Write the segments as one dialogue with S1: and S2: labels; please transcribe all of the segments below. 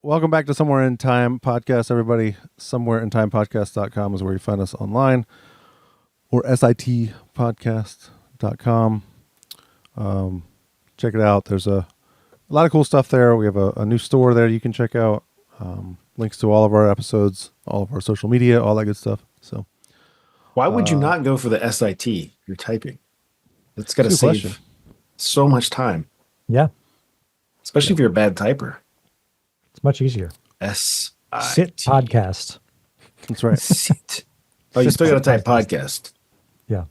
S1: Welcome back to Somewhere in Time Podcast, everybody. Somewhereintimepodcast.com is where you find us online, or sitpodcast.com. Check it out. There's a lot of cool stuff there. We have a new store there you can check out. Links to all of our episodes, all of our social media, all that good stuff. So,
S2: why would you not go for the SIT? You're typing. It's got to save
S1: question.
S2: So much time.
S3: Yeah.
S2: Especially if you're a bad typer.
S3: It's much easier.
S2: SIT
S3: podcast.
S1: That's right.
S2: Sit. Oh, you still got to type podcast.
S3: Yeah.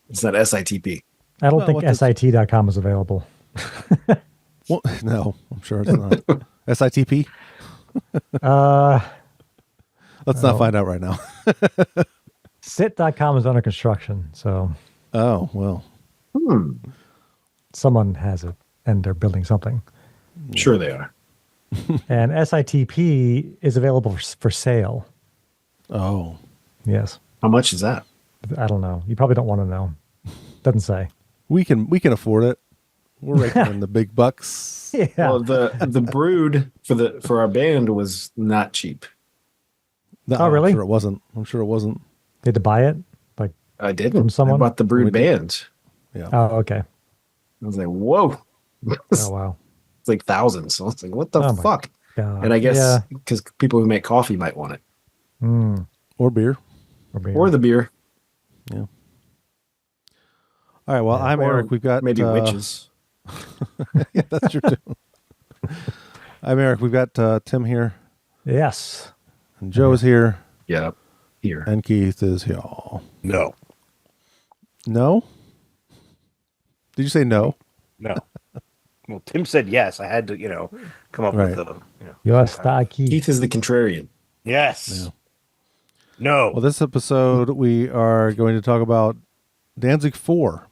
S2: It's not SITP.
S3: I don't think SIT.com is available.
S1: Well, no, I'm sure it's not. SITP? Let's not find out right now.
S3: Sit.com is under construction, so.
S1: Oh, well.
S3: Someone has it, and they're building something.
S2: Sure they are.
S3: And SITP is available for sale.
S1: Oh.
S3: Yes.
S2: How much is that?
S3: I don't know. You probably don't want to know. Doesn't say.
S1: We can afford it. We're raking in the big bucks.
S3: Yeah.
S2: Well, the brood for our band was not cheap.
S1: No,
S3: Oh, really?
S1: I'm sure it wasn't.
S3: They had to buy it? Like
S2: I didn't.
S3: From someone?
S2: I bought the brood band.
S1: Yeah.
S3: Oh, okay.
S2: I was like, whoa.
S3: Oh, wow.
S2: It's like thousands. So I was like, what the
S3: Oh my
S2: fuck?
S3: God.
S2: And I guess because people who make coffee might want it.
S1: Or beer.
S2: Or the beer.
S1: Yeah. All right. Well, I'm
S2: Or
S1: Eric. We've got
S2: maybe witches.
S1: Yeah, that's true too. I'm Eric. We've got Tim here.
S3: Yes.
S1: And Joe's here.
S2: Yeah. Here.
S1: And Keith is here.
S2: No.
S1: No? Did you say no?
S4: No. Well, Tim said yes. I had to, come up with the.
S3: Yes, Keith.
S2: Keith is the contrarian.
S4: Yes.
S1: Yeah.
S4: No.
S1: Well, this episode we are going to talk about Danzig 4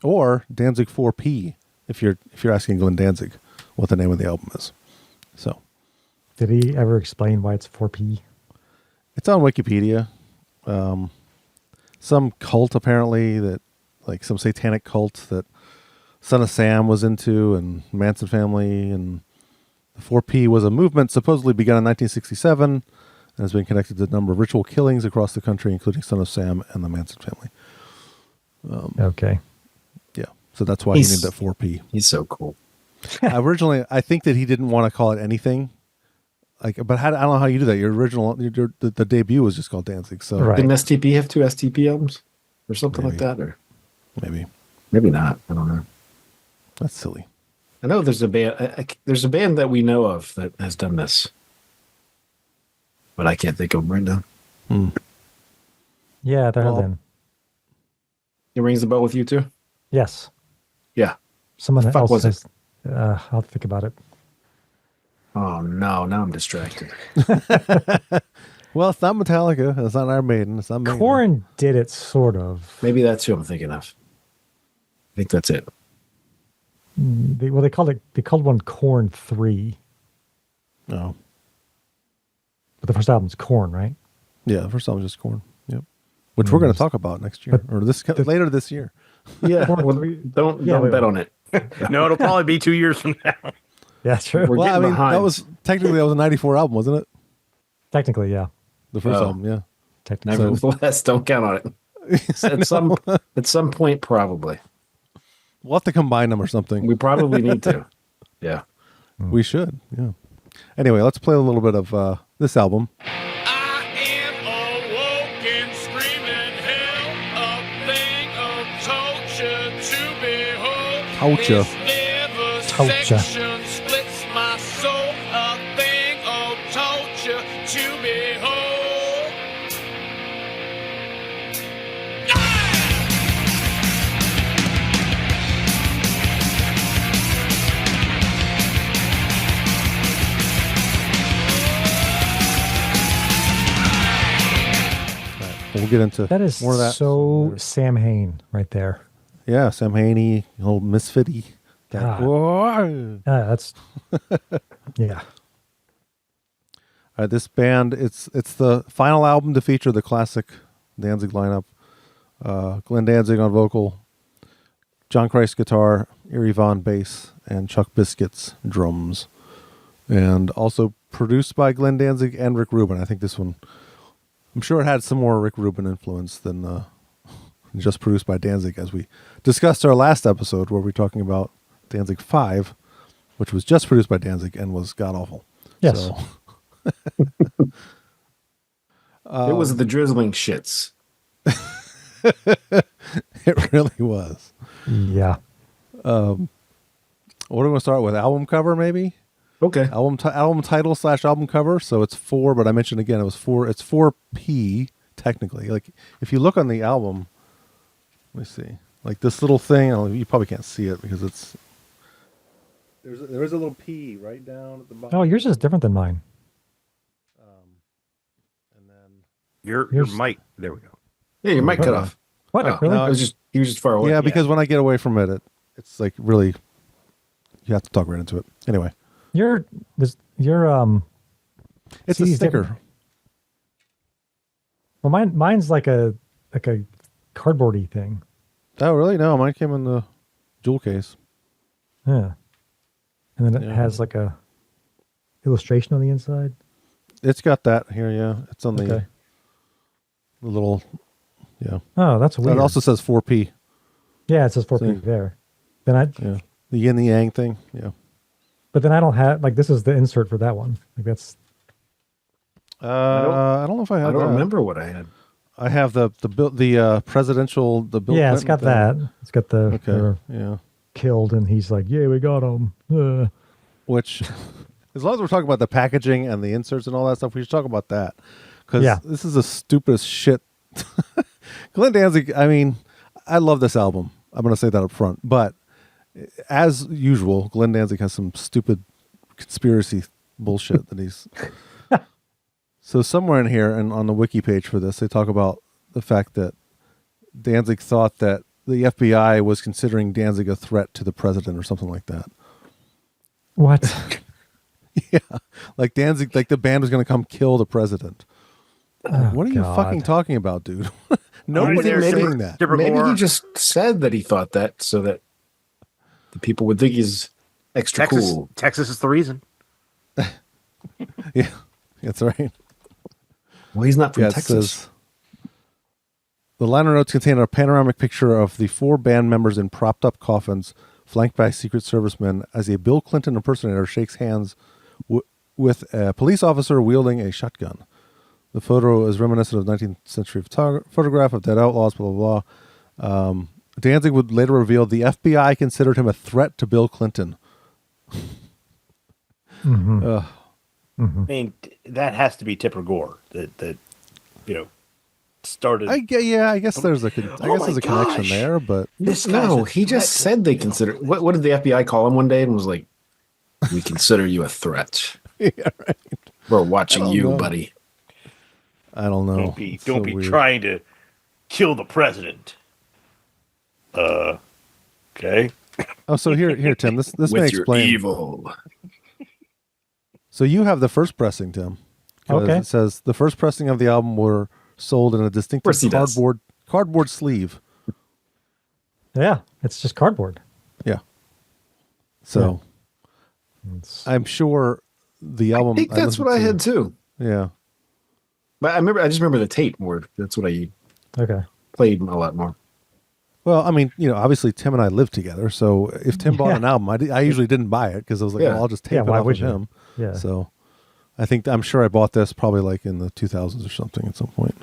S1: or Danzig 4P if you're asking Glenn Danzig what the name of the album is. So,
S3: Did he ever explain why it's 4P?
S1: it's on Wikipedia. Some cult apparently that like some satanic cult that Son of Sam was into and Manson family, and the 4P was a movement supposedly begun in 1967 and has been connected to a number of ritual killings across the country, including Son of Sam and the Manson family.
S3: Okay.
S1: Yeah. So that's why he named it 4P.
S2: He's so cool.
S1: Originally, I think that he didn't want to call it anything. But I don't know how you do that. Your original, the debut was just called Danzig. So
S3: Right.
S2: Didn't STP have 2 STP albums? Or something like that? Or
S1: maybe
S2: not. I don't know.
S1: that's silly.
S2: I know there's a band. There's a band that we know of that has done this, but I can't think of them right now.
S3: Yeah, there have been.
S2: It rings the bell with you too.
S3: Yes.
S2: Yeah.
S3: Someone
S2: fuck
S3: else
S2: was
S3: says, I'll think about it.
S2: Oh no! Now I'm distracted.
S1: Well, it's not Metallica. It's not Iron Maiden. It's not Maiden.
S3: Korn did it sort of.
S2: Maybe that's who I'm thinking of. I think that's it.
S3: They called one Korn 3.
S1: No.
S3: But the first album's Korn, right?
S1: Yeah, the first album was just Korn. Yep. Which we're going to talk about next year or later this year.
S2: Yeah. Well, don't bet on it.
S4: No, it'll probably be 2 years from now.
S3: Yeah, true.
S2: We're getting behind.
S1: that was a 94 album, wasn't it?
S3: Technically, yeah.
S1: The first album, yeah.
S3: Technically.
S2: Nevertheless, don't count on it. At some point, probably.
S1: We'll have to combine them or something.
S2: We probably need to. Yeah.
S1: We should, yeah. Anyway, let's play a little bit of this album.
S5: I am awoken, screaming hell, a thing of torture to behold.
S1: Torture.
S5: This
S3: Torture.
S5: vivisection splits my soul, a thing of torture to behold.
S1: We'll get into
S3: That is
S1: more of that.
S3: so Sam Hain right there.
S1: Yeah, Sam Haney, old misfitty.
S3: God.
S1: Whoa.
S3: That's yeah.
S1: This band, it's the final album to feature the classic Danzig lineup. Glenn Danzig on vocal, John Christ guitar, Erie Von bass, and Chuck Biscuits drums. and also produced by Glenn Danzig and Rick Rubin. I think this one, I'm sure it had some more Rick Rubin influence than just produced by Danzig, as we discussed our last episode where we were talking about Danzig 5, which was just produced by Danzig and was god-awful.
S3: Yes.
S1: So,
S2: It was the drizzling shits.
S1: it really was.
S3: Yeah.
S1: What do we want to start with? Album cover, maybe?
S2: Okay.
S1: Album title / album cover. So it's 4, but I mentioned again it was 4. It's 4P technically. Like if you look on the album, let me see. Like this little thing. You probably can't see it because it's there is a little P right down at the bottom.
S3: Oh, yours is different than mine.
S1: And then
S4: Your
S3: Yours-
S4: mic. There we go.
S2: Yeah, your mic cut off.
S3: What?
S2: Oh,
S3: Really?
S2: no, he was just far away.
S1: yeah, because when I get away from it, it's like really you have to talk right into it. Anyway,
S3: Your
S1: it's a
S3: CD's
S1: sticker.
S3: different. Well, mine's like a cardboardy thing.
S1: Oh, really? No, mine came in the jewel case.
S3: Yeah. And then it
S1: Yeah.
S3: has like a illustration on the inside.
S1: It's got that here, yeah. It's on
S3: Okay.
S1: the little, yeah.
S3: Oh, that's weird.
S1: It also says 4P.
S3: Yeah, it says 4P
S1: See.
S3: there. Then I
S1: Yeah. The yin and yang thing. Yeah.
S3: but then I don't have like this is the insert for that one. Like that's
S1: I don't know if I have
S2: I don't
S1: that.
S2: remember what I had.
S1: I have the presidential, the Bill
S3: yeah, it's got
S1: Clinton
S3: that. It's got the
S1: thing.
S3: they're
S1: Okay. Yeah.
S3: killed and he's like, yeah, we got him.
S1: Which, as long as we're talking about the packaging and the inserts and all that stuff, we should talk about that. Because
S3: Yeah.
S1: this is the stupidest shit. Glenn Danzig, I mean, I love this album. I'm going to say that up front. But as usual, Glenn Danzig has some stupid conspiracy bullshit that he's... So somewhere in here and on the wiki page for this, they talk about the fact that Danzig thought that the FBI was considering Danzig a threat to the president or something like that.
S3: What?
S1: Yeah, like Danzig, like the band was going to come kill the president.
S3: Oh,
S1: What are you
S3: God.
S1: fucking talking about, dude? Nobody's
S4: Right there,
S1: ever
S2: maybe-
S1: saying that.
S4: Different
S2: Maybe
S4: more.
S2: he just said that he thought that so that the people would think he's extra
S4: Texas.
S2: cool.
S4: Texas is the reason.
S1: Yeah, that's right.
S2: Well, he's not from
S1: Yeah, it
S2: Texas.
S1: says the liner notes contain a panoramic picture of the 4 band members in propped up coffins, flanked by Secret Servicemen, as a Bill Clinton impersonator shakes hands with a police officer wielding a shotgun. The photo is reminiscent of 19th century photograph of dead outlaws, blah, blah, blah. Danzig would later reveal the FBI considered him a threat to Bill Clinton.
S3: Mhm.
S1: Ugh.
S4: I mean, that has to be Tipper Gore that started.
S1: I guess there's a
S2: Oh my
S1: connection
S2: gosh.
S1: there, but
S4: This
S2: No,
S4: guy's a
S2: he just
S4: threat.
S2: said they consider. What did the FBI call him one day and was like, "We consider you a threat.
S1: yeah, right.
S2: We're watching
S1: I don't
S2: you,
S1: know.
S2: buddy."
S1: I don't know.
S4: Don't be
S1: It's so weird.
S4: trying to kill the president. Okay.
S1: Oh, so here, Tim. This may
S2: With your
S1: explain.
S2: evil.
S1: So you have the first pressing, Tim. 'Cause
S3: Okay.
S1: It says the first pressing of the album were sold in a distinctive
S2: course he does.
S1: cardboard sleeve.
S3: Yeah, it's just cardboard.
S1: Yeah. So
S3: It's-
S1: I'm sure the album.
S2: I think that's
S1: listened
S2: what I
S1: to-
S2: had too.
S1: Yeah.
S2: But I just remember the tape more. That's what I
S3: okay.
S2: played a lot more.
S1: Well, I mean, obviously Tim and I lived together, so if Tim bought
S3: Yeah.
S1: an album, I usually didn't buy it because I was like,
S2: Yeah.
S1: well, I'll just tape
S3: Yeah,
S1: it
S3: why
S1: off
S3: would
S1: of
S3: you?
S1: him.
S3: Yeah.
S1: So I'm sure I bought this probably like in the 2000s or something at some point.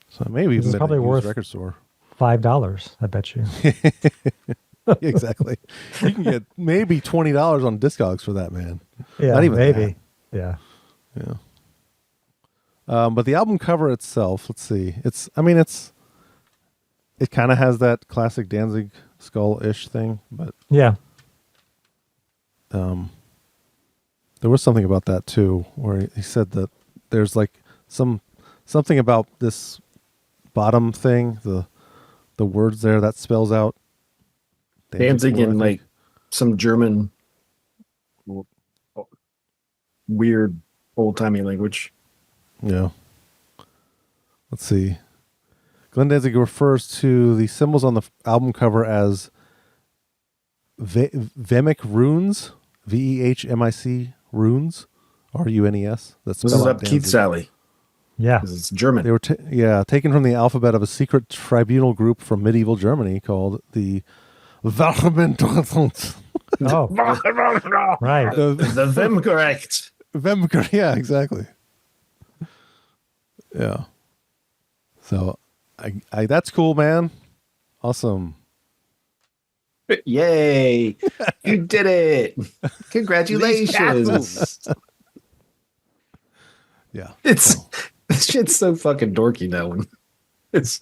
S1: So maybe
S3: This
S1: even
S3: is
S1: at
S3: probably
S1: a used
S3: worth-
S1: record store.
S3: $5, I bet you.
S1: Exactly. You can get maybe $20 on Discogs for that, man.
S3: Yeah,
S1: Not even
S3: maybe. Yeah.
S1: Yeah. But the album cover itself, let's see. It kind of has that classic Danzig skull-ish thing, but
S3: Yeah.
S1: there was something about that too, where he said that there's like something about this bottom thing, the words there that spells out
S2: Danzig
S1: Four, I
S2: in
S1: think.
S2: like some German weird old timey language.
S1: Yeah. Let's see. Glenn Danzig refers to the symbols on the album cover as Vemic runes, VEHMIC runes, RUNES. That's
S2: This is up Keith's alley.
S3: Yeah.
S2: 'Cause it's German.
S1: They were taken from the alphabet of a secret tribunal group from medieval Germany called the Wachtmeister.
S3: Oh, right.
S2: The them correct.
S1: Yeah, exactly. Yeah. So, I that's cool, man. Awesome.
S2: Yay! You did it! Congratulations!
S1: Yeah.
S2: It's this shit's so fucking dorky now. It's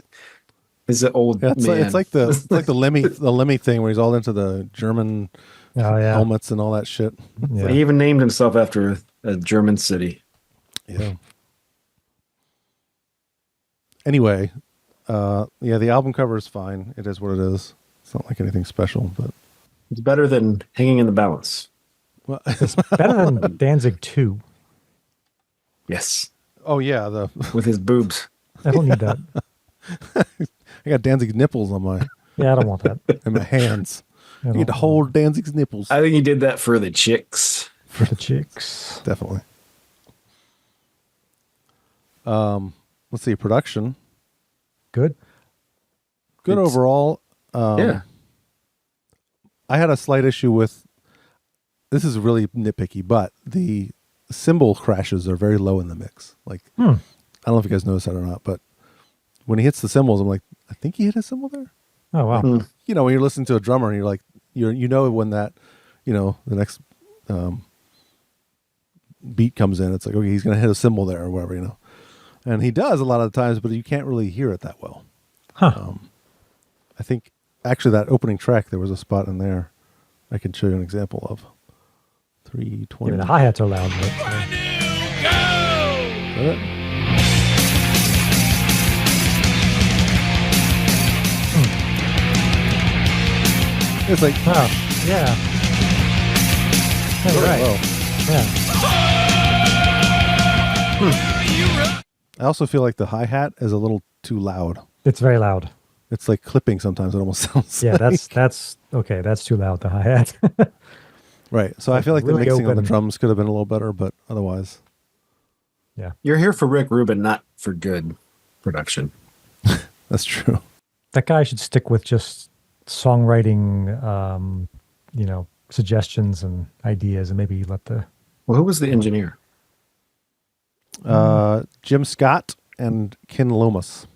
S2: an old
S1: Yeah,
S2: man.
S1: it's like the Lemmy thing where he's all into the German
S3: Oh, yeah.
S1: helmets and all that shit.
S3: Yeah.
S2: He even named himself after a German city.
S1: Yeah. Anyway, the album cover is fine. It is what it is. It's not like anything special, but
S2: It's better than Hanging in the Balance.
S1: well,
S3: Better than Danzig 2.
S2: Yes,
S1: oh yeah,
S2: with his boobs.
S3: I don't need that.
S1: I got Danzig's nipples on my
S3: Yeah, I don't want that.
S1: in my hands.
S3: I
S1: You get to
S3: don't
S1: hold Danzig's nipples.
S2: I think he did that for the chicks.
S3: for the chicks.
S1: Definitely. Let's see, production.
S3: Good.
S1: Good
S2: It's-
S1: overall.
S2: Yeah.
S1: I had a slight issue with this is really nitpicky, but the cymbal crashes are very low in the mix. Like I don't know if you guys noticed that or not, but when he hits the cymbals, I'm like, I think he hit a cymbal there.
S3: Oh, wow.
S1: You know, when you're listening to a drummer and you're like, you know when that, the next beat comes in, it's like, okay, he's going to hit a cymbal there or whatever, And he does a lot of the times, but you can't really hear it that well.
S3: Huh.
S1: I think actually that opening track, there was a spot in there I can show you an example of. 320.
S3: Yeah, the hi-hats are loud. But,
S5: Brand new go!
S1: Is that it? It's like
S3: oh, yeah. That's right.
S1: low.
S3: Yeah.
S1: I also feel like the hi-hat is a little too loud.
S3: It's very loud.
S1: It's like clipping sometimes. It almost sounds
S3: Yeah,
S1: like.
S3: that's okay. That's too loud, the hi-hat.
S1: Right. So I feel like
S3: Really
S1: the mixing on the
S3: open.
S1: drums could have been a little better, but otherwise.
S2: You're here for Rick Rubin, not for good production.
S1: That's true.
S3: That guy should stick with just songwriting, suggestions and ideas, and maybe let the
S2: Well, who was the engineer?
S1: Jim Scott and Ken Lomas.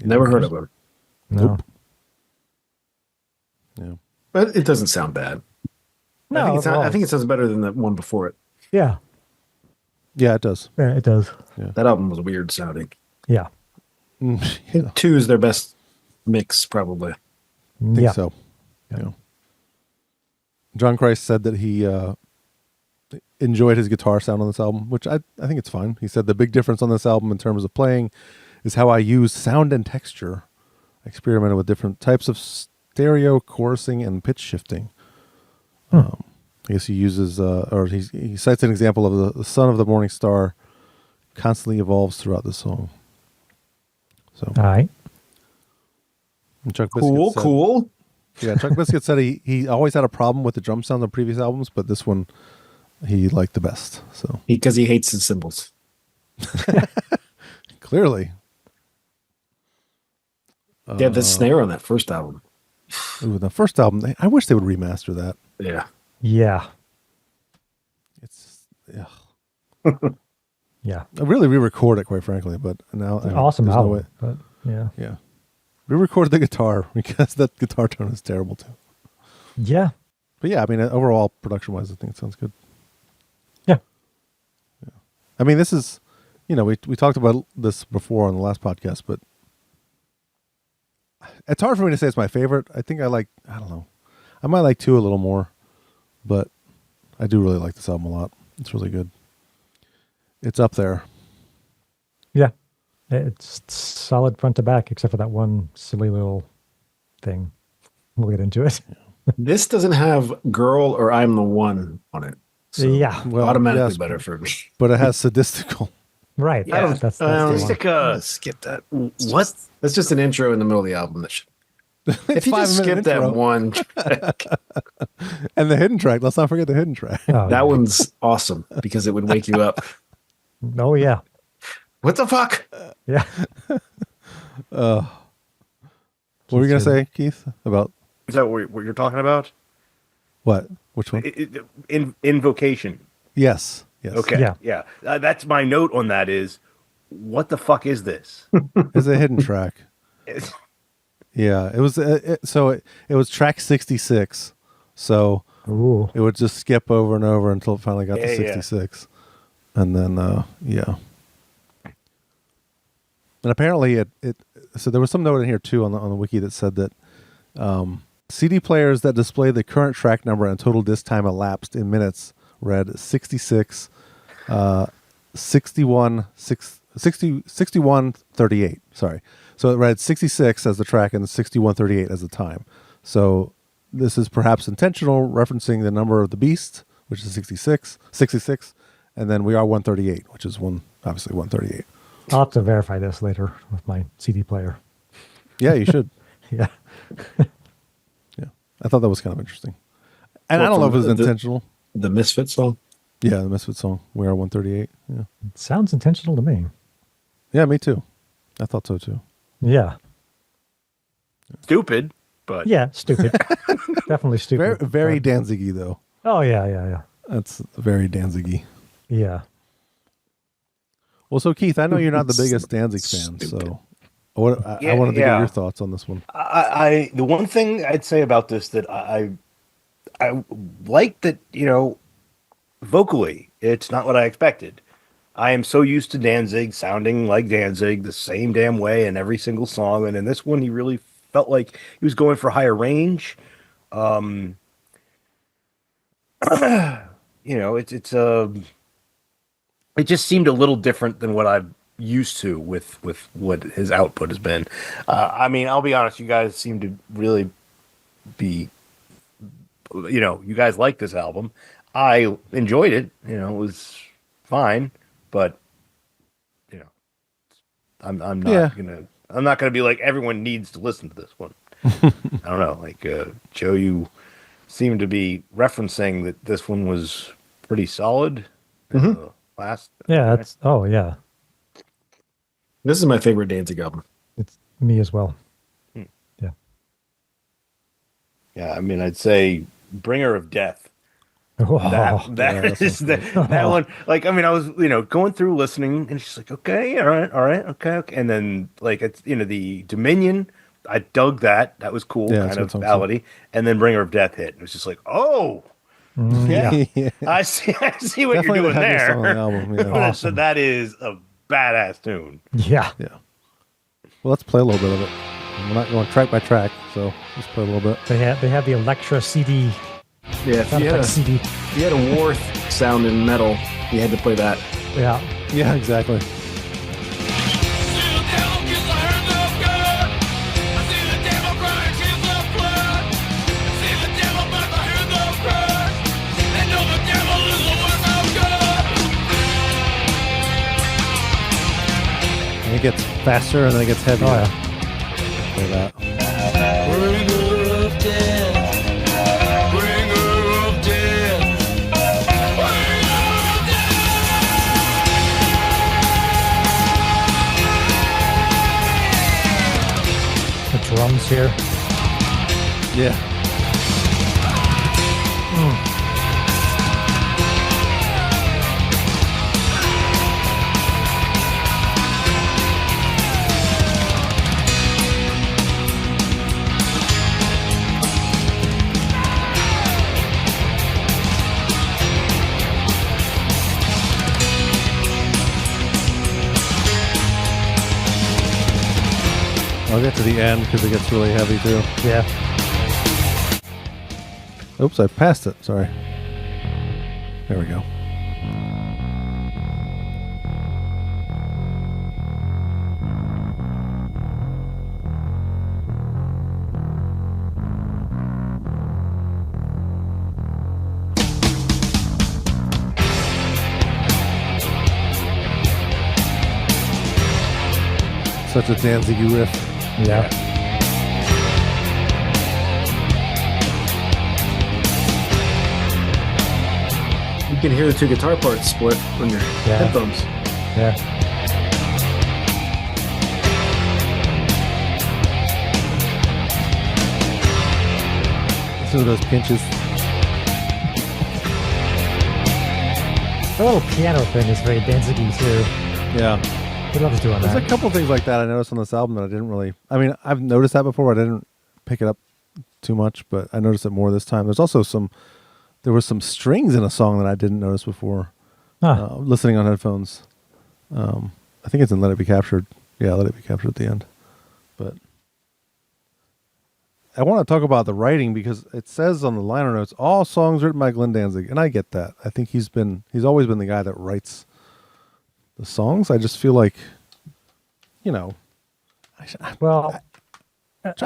S2: Never heard of him.
S3: no,
S1: Nope. Yeah.
S2: But it doesn't sound bad.
S3: no.
S2: I think it sounds better than the one before it.
S3: Yeah,
S1: Yeah, it does.
S3: yeah, it does.
S2: That album was weird sounding.
S3: Yeah,
S1: Yeah,
S2: 2 is their best mix, probably.
S1: I think
S3: yeah.
S1: so. Yeah. John Christ said that he enjoyed his guitar sound on this album, which I think it's fine. He said the big difference on this album in terms of playing is how I use sound and texture. I experimented with different types of stereo, chorusing, and pitch shifting. I guess he uses, he cites an example of the sun of the morning star constantly evolves throughout the song. So,
S3: All right.
S1: and Chuck Biscuit said,
S2: Cool.
S1: Yeah, Chuck Biscuit said he always had a problem with the drum sound on previous albums, but this one he liked the best. So
S2: Because he hates his cymbals.
S1: clearly,
S2: They had the snare on that first album.
S1: the first album, I wish they would remaster that.
S2: Yeah.
S3: Yeah,
S1: It's yeah,
S3: yeah.
S1: I really re-record it, quite frankly. But now,
S3: Awesome
S1: there's no
S3: album,
S1: way-
S3: but yeah,
S1: Yeah, re-record the guitar because that guitar tone is terrible too.
S3: yeah,
S1: But yeah, I mean, overall production-wise, I think it sounds good.
S3: yeah.
S1: I mean, this is, we talked about this before on the last podcast, but it's hard for me to say it's my favorite. I think I don't know. I might like 2 a little more, but I do really like this album a lot. It's really good. It's up there.
S3: Yeah, it's solid front to back, except for that one silly little thing. We'll get into it.
S2: This doesn't have Girl or I'm the One on it. So
S3: Yeah,
S1: Well,
S2: automatically
S1: yes,
S2: better for me.
S1: but it has sadistical.
S3: right.
S2: I don't-
S3: That's
S2: I don't
S3: the one.
S2: skip that. What? That's just an intro in the middle of the album. That should If you just
S1: 5-minute
S2: skip that
S1: intro.
S2: one track,
S1: And the hidden track. Let's not forget the hidden track.
S3: Oh,
S2: that one's awesome because it would wake you up.
S3: oh yeah.
S2: What the fuck?
S3: Yeah.
S1: What were you gonna say, Keith? About
S4: Is that what you're talking about?
S1: what? Which one?
S4: Invocation.
S1: Yes. Yes.
S4: Okay.
S3: Yeah.
S4: Yeah. That's my note on that is, what the fuck is this?
S1: It's a hidden track.
S4: It's-
S1: Yeah. It was. It was track 66. So
S3: Ooh.
S1: it would just skip over and over until it finally got to
S4: Yeah, yeah.
S1: 66, and then yeah. And apparently it so there was some note in here too on the wiki that said that CD players that display the current track number and total disk time elapsed in minutes read 66 61 38. Sorry. So it read 66 as the track and 6138 as the time. So this is perhaps intentional, referencing the number of the beast, which is 66, and then we are 138, which is obviously 138.
S3: I'll have to verify this later with my CD player.
S1: Yeah, you should.
S3: Yeah.
S1: Yeah. I thought that was kind of interesting. And I
S2: What,
S1: don't know if it was
S2: from the-
S1: intentional.
S2: The Misfit song.
S1: Yeah, the Misfit song. We are 138. Yeah.
S3: It sounds intentional to me.
S1: Yeah, me too. I thought so too.
S3: Yeah.
S4: Stupid, but
S3: Yeah. Stupid. Definitely
S1: Very,
S3: stupid.
S1: very
S3: but-
S1: Danzig-y, though.
S3: Oh, yeah. Yeah. Yeah.
S1: That's very Danzig-y.
S3: Yeah.
S1: Well, so Keith, I know you're not the biggest Danzig fan,
S2: Stupid.
S1: so I wanted to get
S4: Yeah.
S1: your thoughts on this one.
S4: I the one thing I'd say about this that I like that, vocally, it's not what I expected. I am so used to Danzig sounding like Danzig the same damn way in every single song, and in this one, he really felt like he was going for higher range. It just seemed a little different than what I'm used to with what his output has been. I mean, I'll be honest, you guys seem to really be, you guys like this album. I enjoyed it. It was fine, but I'm not gonna be like everyone needs to listen to this one. I don't know, like Joe, you seem to be referencing that this one was pretty solid. Last,
S3: Yeah. That's, oh, yeah.
S2: This is my favorite Danzig album.
S3: It's me as well.
S4: yeah, I mean, I'd say Bringer of Death.
S3: Oh,
S4: That is that one. Like, I mean, I was going through listening, and she's like, okay, all right, okay, and then like it's the Dominion. I dug that. That was cool,
S1: Yeah,
S4: kind
S1: that's
S4: of
S1: what song
S4: ballady. And then Bringer of Death hit. It was just like, oh,
S3: yeah.
S1: Yeah.
S4: I see what
S1: Definitely
S4: you're
S1: the
S4: doing
S1: heaviest
S4: there.
S1: song on the album. Yeah.
S4: That's- that is a badass tune.
S3: Yeah.
S1: Yeah. Well, let's play a little bit of it. We're not going track by track, so let's play a little bit.
S3: They have the Electra CD.
S2: Yeah, if
S3: Sound
S2: you, had
S3: effects
S2: a,
S3: CD.
S2: if you had a Warth sound in metal, you had to play that.
S3: Yeah.
S1: Yeah, exactly.
S5: See the devil kiss the hands of God. I see the devil crying tears of blood. I see the devil bite the hands of Christ. And know the devil is the work of God.
S1: And it gets faster and then it gets heavier.
S3: Oh, yeah.
S1: Play that.
S5: Bringer of death. Bringer of death. Bringer of death.
S3: The drums here.
S1: Yeah. I'll get to the end because it gets really heavy too.
S3: Yeah.
S1: Oops, I passed it. Sorry. There we go. Such a Danzig riff.
S3: Yeah.
S2: You can hear the two guitar parts split on your headphones.
S3: Yeah.
S1: Listen to those pinches.
S3: The little piano thing is very Danzig-y too.
S1: Yeah.
S3: He loves doing
S1: There's
S3: that.
S1: a couple things like that I noticed on this album that I didn't really. I mean, I've noticed that before. I didn't pick it up too much, but I noticed it more this time. There's also there was some strings in a song that I didn't notice before. Listening on headphones. I think it's in Let It Be Captured. Yeah, Let It Be Captured at the end. But I want to talk about the writing because it says on the liner notes, all songs written by Glenn Danzig. And I get that. I think he's always been the guy that writes the songs. I just feel like, John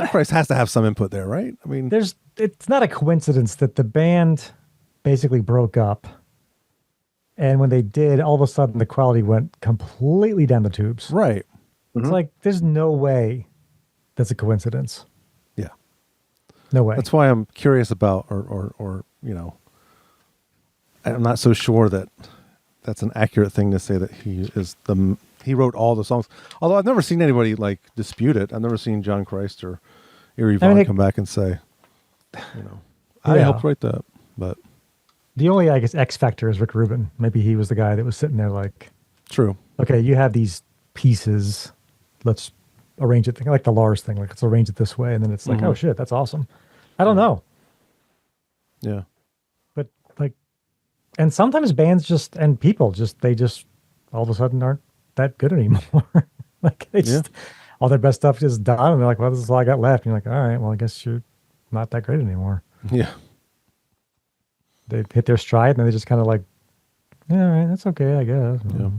S1: Price has to have some input there, right? I mean,
S3: it's not a coincidence that the band basically broke up. And when they did, all of a sudden the quality went completely down the tubes.
S1: right.
S3: It's like, there's no way that's a coincidence.
S1: Yeah.
S3: No way.
S1: That's why I'm curious about, or I'm not so sure that that's an accurate thing to say that he wrote all the songs. Although I've never seen anybody like dispute it. I've never seen John Christ or Eerie Von come back and say, I helped write that. But
S3: the only, I guess, X factor is Rick Rubin. Maybe he was the guy that was sitting there like,
S1: true.
S3: Okay, you have these pieces. Let's arrange it. Like the Lars thing. Like, let's arrange it this way. And then it's like, oh shit, that's awesome. I don't know.
S1: Yeah.
S3: But like, and sometimes bands and people they just all of a sudden aren't that good anymore. Like they just, all their best stuff is done. And they're like, well, this is all I got left. And you're like, all right, well, I guess you're not that great anymore.
S1: Yeah.
S3: They hit their stride and then they just kind of like, yeah, all right, that's okay, I guess.
S1: Yeah.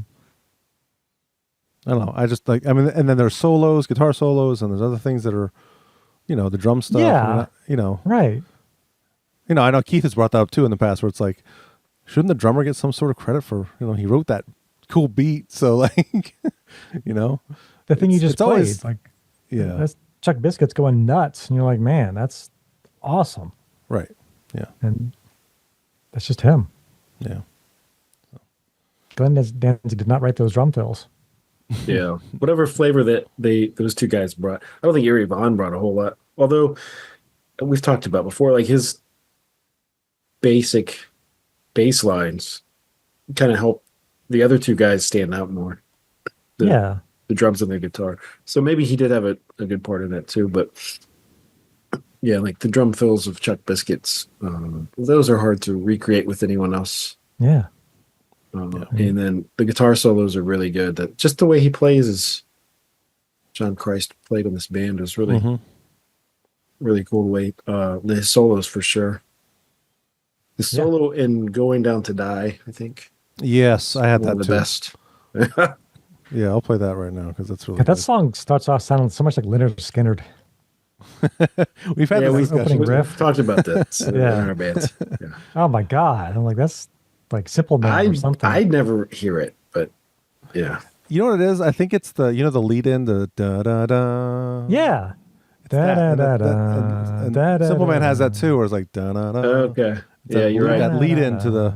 S1: I don't know. I just like, and then there's solos, guitar solos, and there's other things that are, the drum stuff.
S3: Yeah. Right.
S1: I know Keith has brought that up too in the past where it's like, shouldn't the drummer get some sort of credit for, he wrote that cool beat. So like,
S3: the thing you just played,
S1: always,
S3: like,
S1: yeah,
S3: that's Chuck Biscuit's going nuts. And you're like, man, that's awesome.
S1: Right. Yeah.
S3: And that's just him.
S1: Yeah.
S3: Glenn Danzig did not write those drum fills.
S2: Yeah, whatever flavor that those two guys brought. I don't think Eerie Von brought a whole lot. Although we've talked about before, like his basic bass lines kind of help the other two guys stand out more. The drums and the guitar. So maybe he did have a good part in that too. But yeah, like the drum fills of Chuck Biscuits, those are hard to recreate with anyone else.
S3: Yeah.
S2: And then the guitar solos are really good. That just the way he plays is John Christ played on this band is really, really cool. The way his solos for sure. The solo in "Going Down to Die," I think.
S1: Yes, I had that
S2: the
S1: too.
S2: best.
S1: Yeah, I'll play that right now because that's really.
S3: That song starts off sounding so much like Leonard Skinner.
S1: We've had this discussion.
S3: Riff.
S2: Talked about that in our bands. Yeah.
S3: Oh my god! I'm like, that's like Simple Man or something.
S2: I'd never hear it, but yeah.
S1: You know what it is? I think it's the the lead in, the da da da.
S3: Yeah. Da, da, da,
S1: and Simple Man has that too, where it's like da da da.
S2: Okay. Yeah, you're right.
S1: That lead into the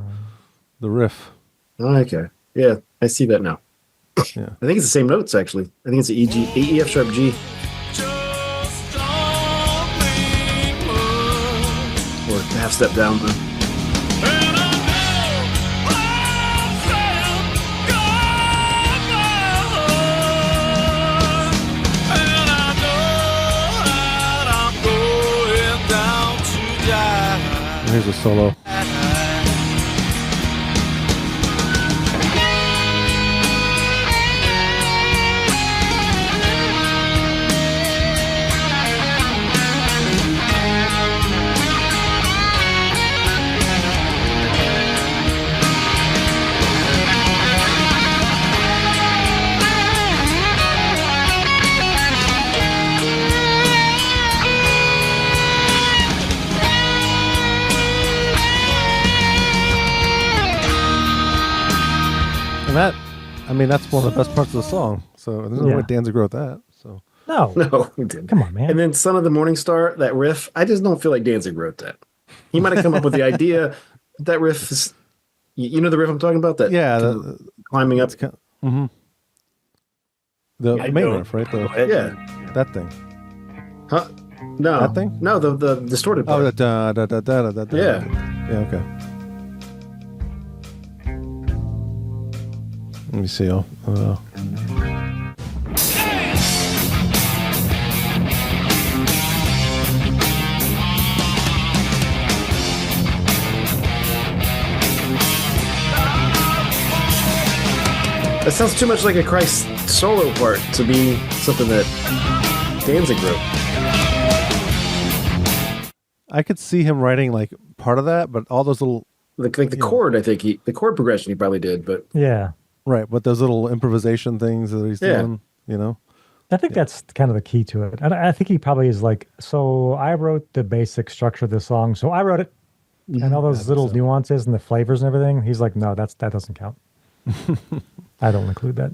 S1: riff.
S2: Okay. Yeah, I see that now.
S1: Yeah.
S2: I think it's the same notes actually. I think it's the E F sharp G. Or half step down.
S1: Here's a solo. That's one of the best parts of the song. So there's no way Danzig wrote that. So
S3: no,
S2: he didn't.
S3: Come on, man.
S2: And then "Son of the Morning Star," that riff, I just don't feel like Danzig wrote that. He might have come up with the idea. That riff is, You know the riff I'm talking about? That climbing up.
S1: Mm-hmm. The
S4: Yeah, I
S1: main
S4: don't.
S1: riff, right?
S2: Yeah.
S1: That thing.
S2: Huh? No.
S1: That thing?
S2: No, the distorted part.
S1: Oh, the da da da da da da.
S2: Yeah.
S1: Yeah. Okay. Let me see.
S2: That sounds too much like a Christ solo part to be something that Danzig wrote.
S1: I could see him writing like part of that, but all those little
S2: Like the chord, I think the chord progression he probably did, but
S3: Yeah.
S1: right, but those little improvisation things that he's doing,
S3: I think that's kind of the key to it. And I think he probably is like, so I wrote the basic structure of the song. So I wrote it. And all those little nuances and the flavors and everything. He's like, no, that doesn't count. I don't include that.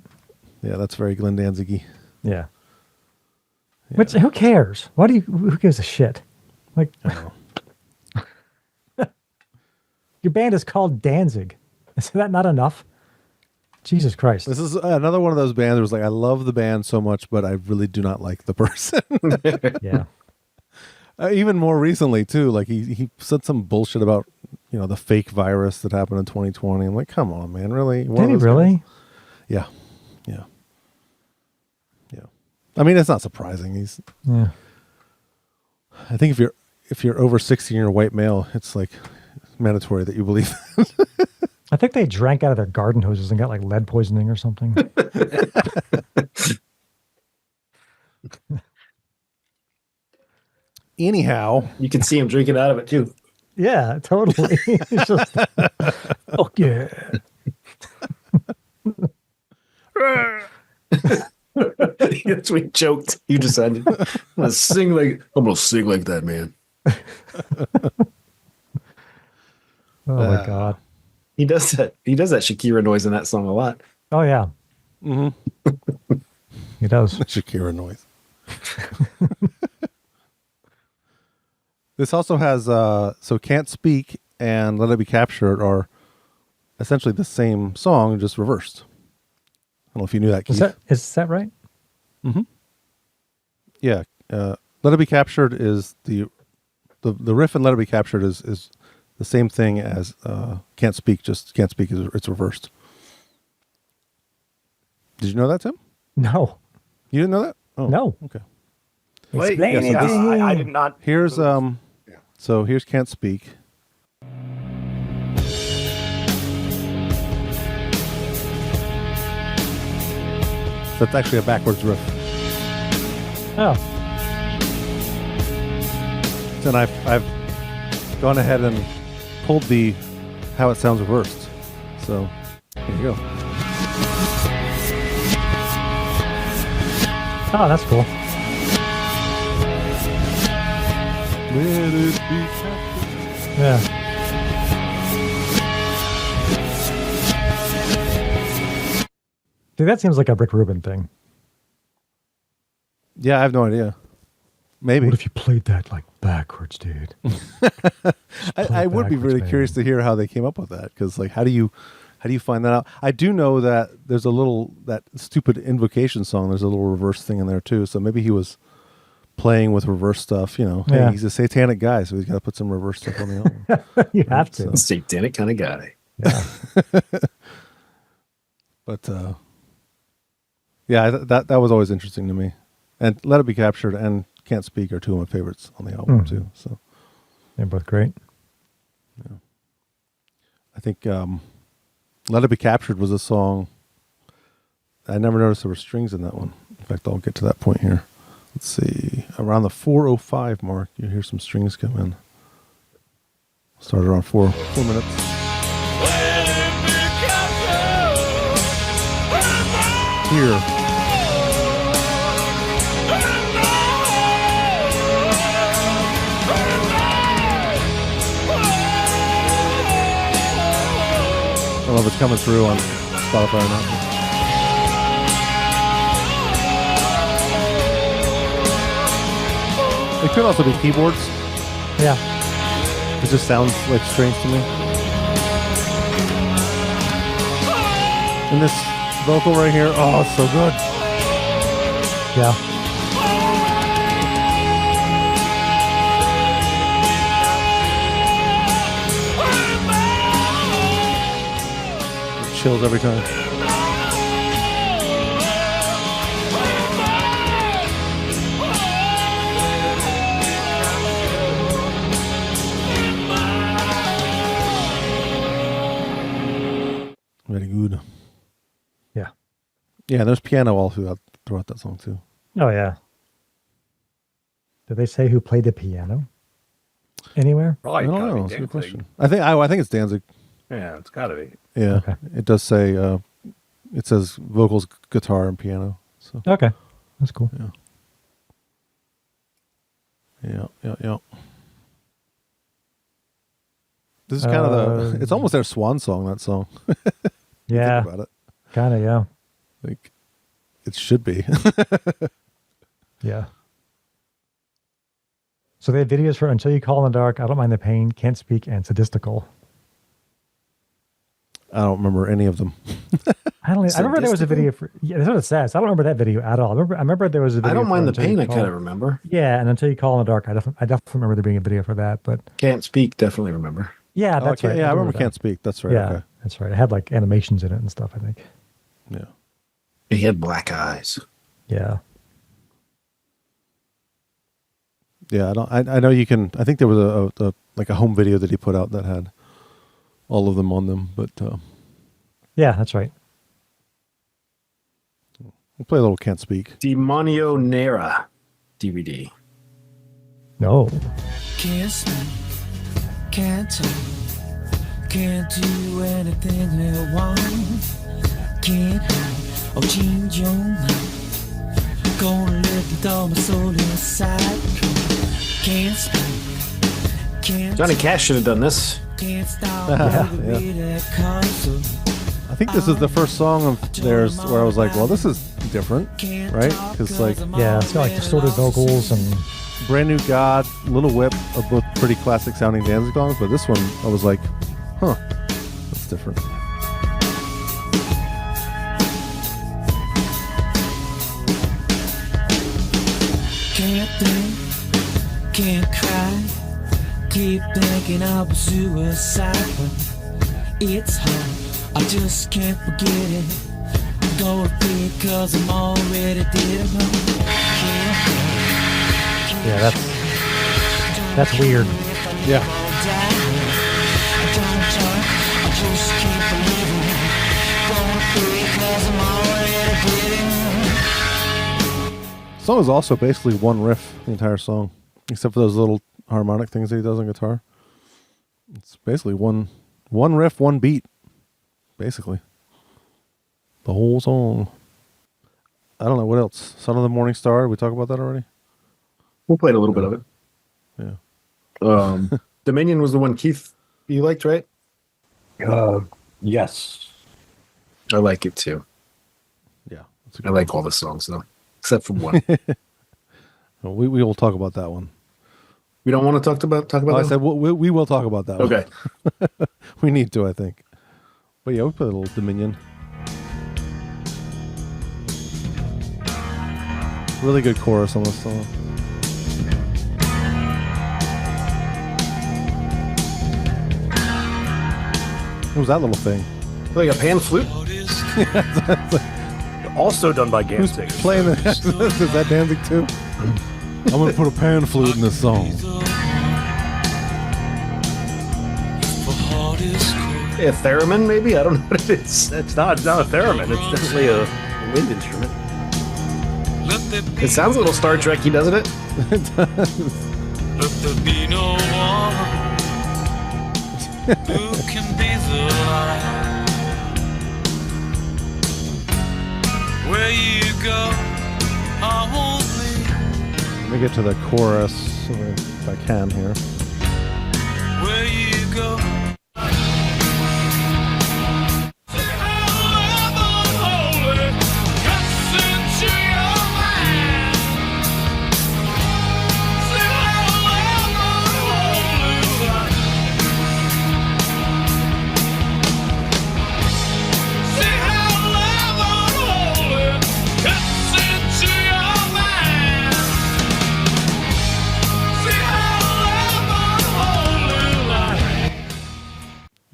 S1: Yeah, that's very Glenn Danzig-y.
S3: Yeah. Which, who cares? Who gives a shit? Like, your band is called Danzig. Is that not enough? Jesus Christ.
S1: This is another one of those bands where it's like, I love the band so much, but I really do not like the person.
S3: Yeah.
S1: Even more recently, too. Like, he said some bullshit about, the fake virus that happened in 2020. I'm like, come on, man. Really?
S3: Did he really?
S1: Guys? Yeah. I mean, it's not surprising.
S3: Yeah.
S1: I think if you're over 60 and you're a white male, it's like mandatory that you believe.
S3: I think they drank out of their garden hoses and got like lead poisoning or something.
S1: Anyhow,
S2: you can see him drinking out of it too.
S3: Yeah, totally. It's just, oh yeah.
S2: That's when he choked. You decided, I'm gonna sing like that, man.
S3: Oh my God.
S2: He does that. He does that Shakira noise in that song a lot.
S3: Oh yeah.
S1: Mm-hmm.
S3: He does.
S1: Shakira noise. This also has so Can't Speak and Let It Be Captured are essentially the same song, just reversed. I don't know if you knew that, Keith.
S3: Is that right?
S1: Mm-hmm. Yeah. Let It Be Captured is the riff, and Let It Be Captured is the same thing as Can't Speak, just Can't Speak it's reversed. Did you know that, Tim?
S3: No.
S1: You didn't know that? Oh,
S3: no.
S1: Okay.
S4: Wait,
S3: Explain it.
S4: I did not.
S1: Here's so here's Can't Speak. That's actually a backwards riff.
S3: Oh.
S1: And I've gone ahead and pulled the how it sounds reversed. So here you go.
S3: Oh, that's cool.
S1: Let it be captured.
S3: Yeah. Dude, that seems like a Rick Rubin thing.
S1: Yeah, I have no idea. Maybe.
S3: What if you played that like backwards, dude?
S1: I would be really curious to hear how they came up with that, because like how do you find that out? I do know that there's that stupid Invocation song. There's a little reverse thing in there too. So maybe he was playing with reverse stuff. Hey, he's a satanic guy, so he's got to put some reverse stuff on the album.
S3: You have to.
S2: Satanic kind of guy.
S3: Yeah.
S1: But yeah, that was always interesting to me. And Let It Be Captured and Can't Speak are two of my favorites on the album too. So
S3: they're both great.
S1: Yeah. I think Let It Be Captured was a song I never noticed there were strings in that one. In fact, I'll get to that point here. Let's see. Around the 4:05 mark, you hear some strings come in. Started around 4 minutes. Here. I don't know if it's coming through on Spotify or not. It could also be keyboards.
S3: Yeah.
S1: It just sounds like strange to me. And this vocal right here, oh, it's so good.
S3: Yeah.
S1: Chills every time. Very good.
S3: Yeah.
S1: Yeah, there's piano all throughout that song too.
S3: Oh, yeah. Did they say who played the piano anywhere?
S1: I
S4: Probably
S1: don't
S4: gotta
S1: know.
S4: be
S1: That's a good
S4: Danzig.
S1: question. I think it's Danzig.
S4: Yeah, it's got to be.
S1: Yeah,
S3: Okay.
S1: it does say it says vocals, guitar, and piano. So
S3: Okay. That's cool.
S1: yeah. This is kind of it's almost their swan song. That song.
S3: Yeah.
S1: Think about it.
S3: Kind of, yeah.
S1: Like it should be.
S3: Yeah. So they have videos for Until You Call in the Dark, I Don't Mind the Pain, Can't Speak, and Sadistical.
S1: I don't remember any of them.
S3: I remember there was a video for, yeah, that's what it says. I don't remember that video at all. I remember there was a video.
S2: I don't mind the
S3: for Until
S2: pain.
S3: You
S2: I
S3: Call-
S2: kind of remember.
S3: Yeah, and Until You Call in the Dark, I definitely remember there being a video for that. But
S2: Can't speak. Definitely remember.
S3: yeah, that's
S1: Okay,
S3: right.
S1: yeah, I remember
S3: that.
S1: Can't Speak. That's right.
S3: Yeah,
S1: Okay.
S3: that's right. It had like animations in it and stuff, I think.
S1: Yeah.
S2: He had black eyes.
S3: Yeah.
S1: Yeah, I know you can. I think there was a like a home video that he put out that had all of them on them. But
S3: Yeah, that's right.
S1: we'll play a little Can't Speak.
S2: Demonio Nera DVD.
S3: No.
S5: Can't speak, can't talk, can't do anything I want. Can't hide or change your mind. Gonna let the door my soul inside. Can't speak, can't
S2: Johnny Cash should have done this.
S5: can't stop
S1: Yeah.
S5: the way that comes.
S1: I think this is the first song of theirs where I was like, well, this is different, right? Because like
S3: Yeah, it's got like distorted vocals and
S1: Brand New God, Little Whip are both pretty classic sounding Danzig songs, but this one I was like, huh, that's different.
S5: Can't think, can't cry. Keep thinking about suicide, but it's hard. I just can't forget it. Go because I'm already dead.
S3: yeah, that's weird.
S1: Yeah. The song is also basically one riff, the entire song, except for those little harmonic things that he does on guitar. It's basically one riff, one beat, basically. The whole song. I don't know, what else? Son of the Morning Star, we talked about that already?
S2: We'll play a little bit of it.
S1: Yeah.
S2: Dominion was the one Keith you liked, right?
S4: Yes.
S2: I like it too.
S1: Yeah. That's a
S2: I
S1: good
S2: like all the songs though, except for one.
S1: one. We will talk about that one.
S2: We don't want to talk about
S1: Oh, I
S2: that.
S1: said we will talk about that one.
S2: Okay.
S1: We need to, I think. But yeah, we play a little Dominion. Really good chorus on this song. What was that little thing?
S2: Like a pan flute.
S4: Also done by
S1: Who's
S4: Danzig.
S1: playing that? Is that Danzig too? I'm gonna put a pan flute in this song.
S2: A theremin, maybe? I don't know what it is.
S4: It's not a theremin. It's definitely a wind instrument.
S2: It sounds a little Star Trek-y, doesn't it?
S5: Let there be no one who can be the light. Where you go, I won't leave.
S1: Let me get to the chorus if I can here.
S5: Where you go.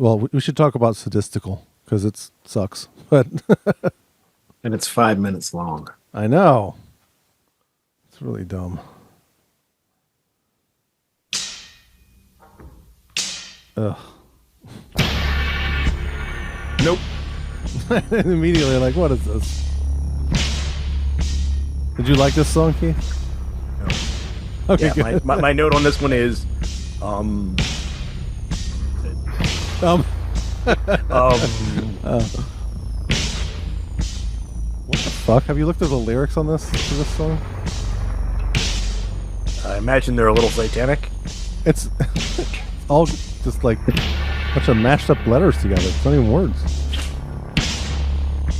S1: Well, we should talk about Sadistical because it sucks. But
S2: And it's 5 minutes long.
S1: I know. It's really dumb. Ugh.
S4: Nope.
S1: Immediately, like, what is this? Did you like this song, Keith? No. Okay,
S4: Yeah,
S1: good.
S4: my note on this one is,
S1: Um, what the fuck? Have you looked at the lyrics on this to this song?
S4: I imagine they're a little satanic.
S1: It's all just like a bunch of mashed up letters together. It's not even words.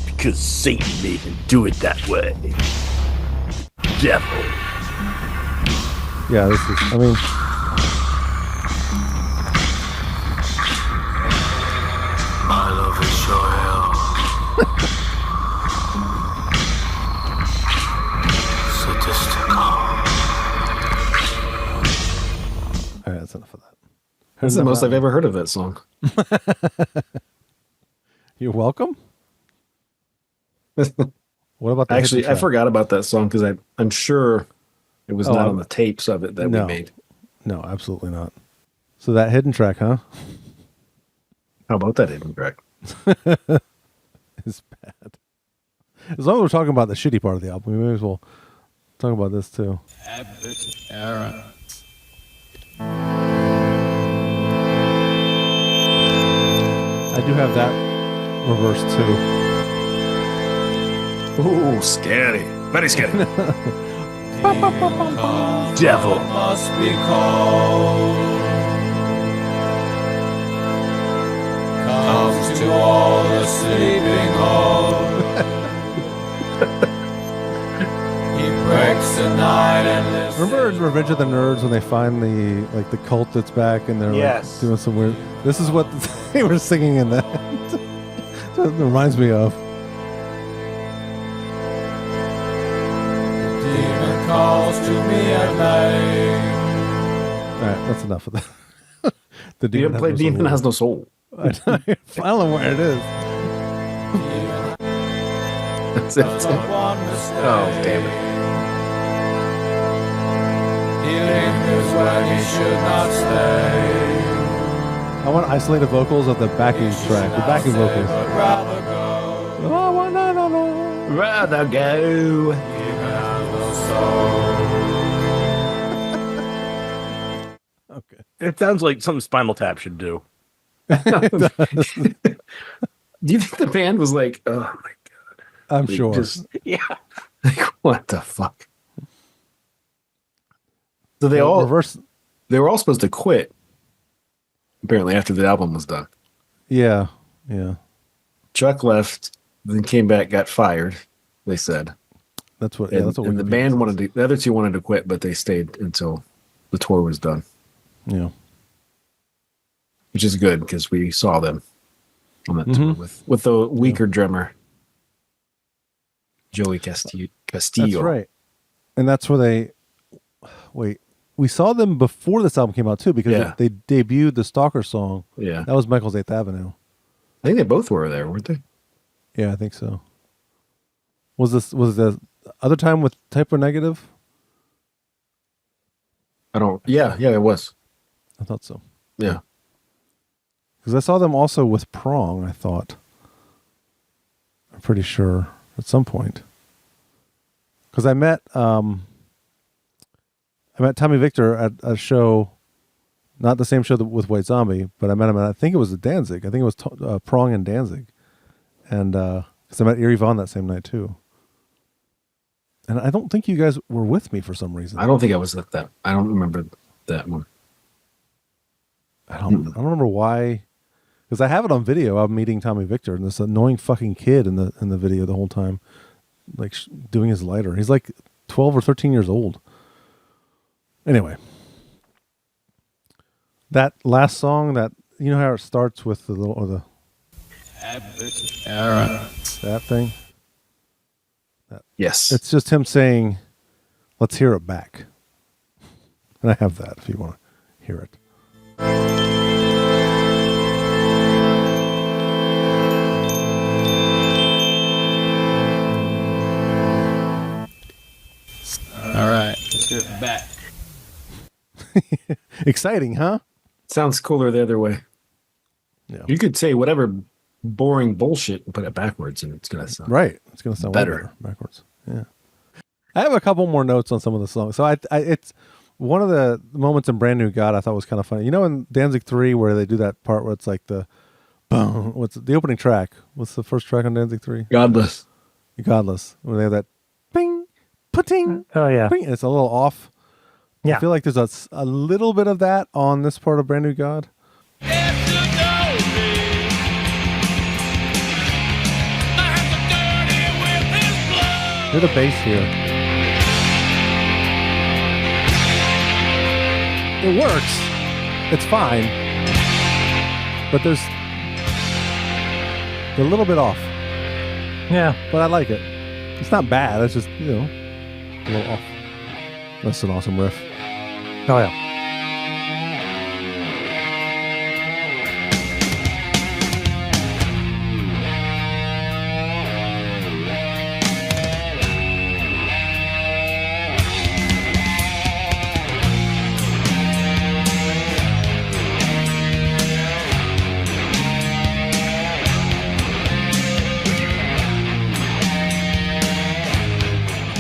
S4: Because Satan made him do it that way. Devil.
S1: Yeah, this is, I mean,
S5: My love is your hell. Sadistical.
S1: all right, that's enough of that.
S2: That's the most I've ever heard of that song.
S1: You're welcome. What about the
S2: Actually,
S1: hidden
S2: I
S1: track?
S2: forgot about that song because I'm sure it was
S1: Oh,
S2: not on the tapes of it that
S1: no.
S2: we made.
S1: No, absolutely not. So that hidden track, huh?
S2: How about that hidden track?
S1: Is bad. As long as we're talking about the shitty part of the album, we may as well talk about this too. I do have that reversed too.
S2: Ooh, scary. Very scary.
S4: Devil.
S5: Must be called. Comes to all the sleeping halls. He breaks the night and listens.
S1: Remember in Revenge of the Nerds when they find the cult that's back and they're
S4: Yes.
S1: like doing some weird. This is what they were singing in that. So it reminds me of.
S5: Demon calls to me at night.
S1: All right, that's enough of that. The
S2: You haven't played Demon Has No Soul.
S1: I don't know where it is.
S2: That's it.
S5: Oh,
S2: damn it.
S5: He lingers when he should not stay.
S1: I want isolated vocals of the backing track, the backing vocals.
S5: But rather go.
S1: Oh, why not?
S2: Rather go.
S5: Demon has no soul.
S1: Okay.
S4: It sounds like something Spinal Tap should do.
S2: Do you think the band was like, oh my god?
S1: I'm
S2: Like,
S1: sure.
S2: Just,
S4: Yeah.
S2: like, what the fuck? So they
S1: Well,
S2: all
S1: reverse.
S2: they were all supposed to quit. Apparently, after the album was done,
S1: Yeah.
S2: Chuck left, then came back, got fired. They said,
S1: That's what.
S2: and,
S1: Yeah, that's what.
S2: and the
S1: Wikipedia
S2: band
S1: says.
S2: wanted to. The other two wanted to quit, but they stayed until the tour was done,
S1: Yeah.
S2: which is good because we saw them on that tour with the weaker drummer, Joey Castillo.
S1: That's right. And that's where they. Wait, we saw them before this album came out too because
S2: Yeah.
S1: they debuted the Stalker song.
S2: Yeah,
S1: That was Michael's 8th Avenue.
S2: I think they both were there, weren't they?
S1: Yeah, I think so. Was the other time with Typo Negative?
S2: I don't. Yeah, it was.
S1: I thought so.
S2: Yeah.
S1: Because I saw them also with Prong, I thought. I'm pretty sure at some point. Because I met Tommy Victor at a show, not the same show with White Zombie, but I met him at, I think it was at Danzig. I think it was Prong and Danzig. And because I met Eerie Von that same night too. And I don't think you guys were with me for some reason.
S2: I don't think I was at that. I don't remember that one.
S1: I don't remember why. Because I have it on video. I'm meeting Tommy Victor and this annoying fucking kid in the video the whole time, like doing his lighter. He's like 12 or 13 years old. Anyway, that last song, that you know how it starts with the little or the that thing.
S2: Yes.
S1: It's just him saying, "Let's hear it back." And I have that if you want to hear it. Exciting, huh?
S2: Sounds cooler the other way.
S1: Yeah.
S2: You could say whatever boring bullshit and put it backwards, and it's gonna sound
S1: Right. It's going to sound way
S2: Better.
S1: better backwards. Yeah. I have a couple more notes on some of the songs. So it's one of the moments in Brand New God I thought was kind of funny. You know, in Danzig 3 where they do that part where it's like the boom, what's the opening track? What's the first track on Danzig 3?
S2: godless.
S1: Godless. Where they have that bing, putting,
S3: Oh yeah.
S1: bing, and it's a little off.
S3: Yeah.
S1: I feel like there's a little bit of that on this part of Brand New God.
S5: If you know me, my hands are dirty with his blood.
S1: Hear the bass here. It works. It's fine. But they're a little bit off.
S3: Yeah.
S1: But I like it. It's not bad. It's just, a little off. That's an awesome riff.
S3: Oh yeah.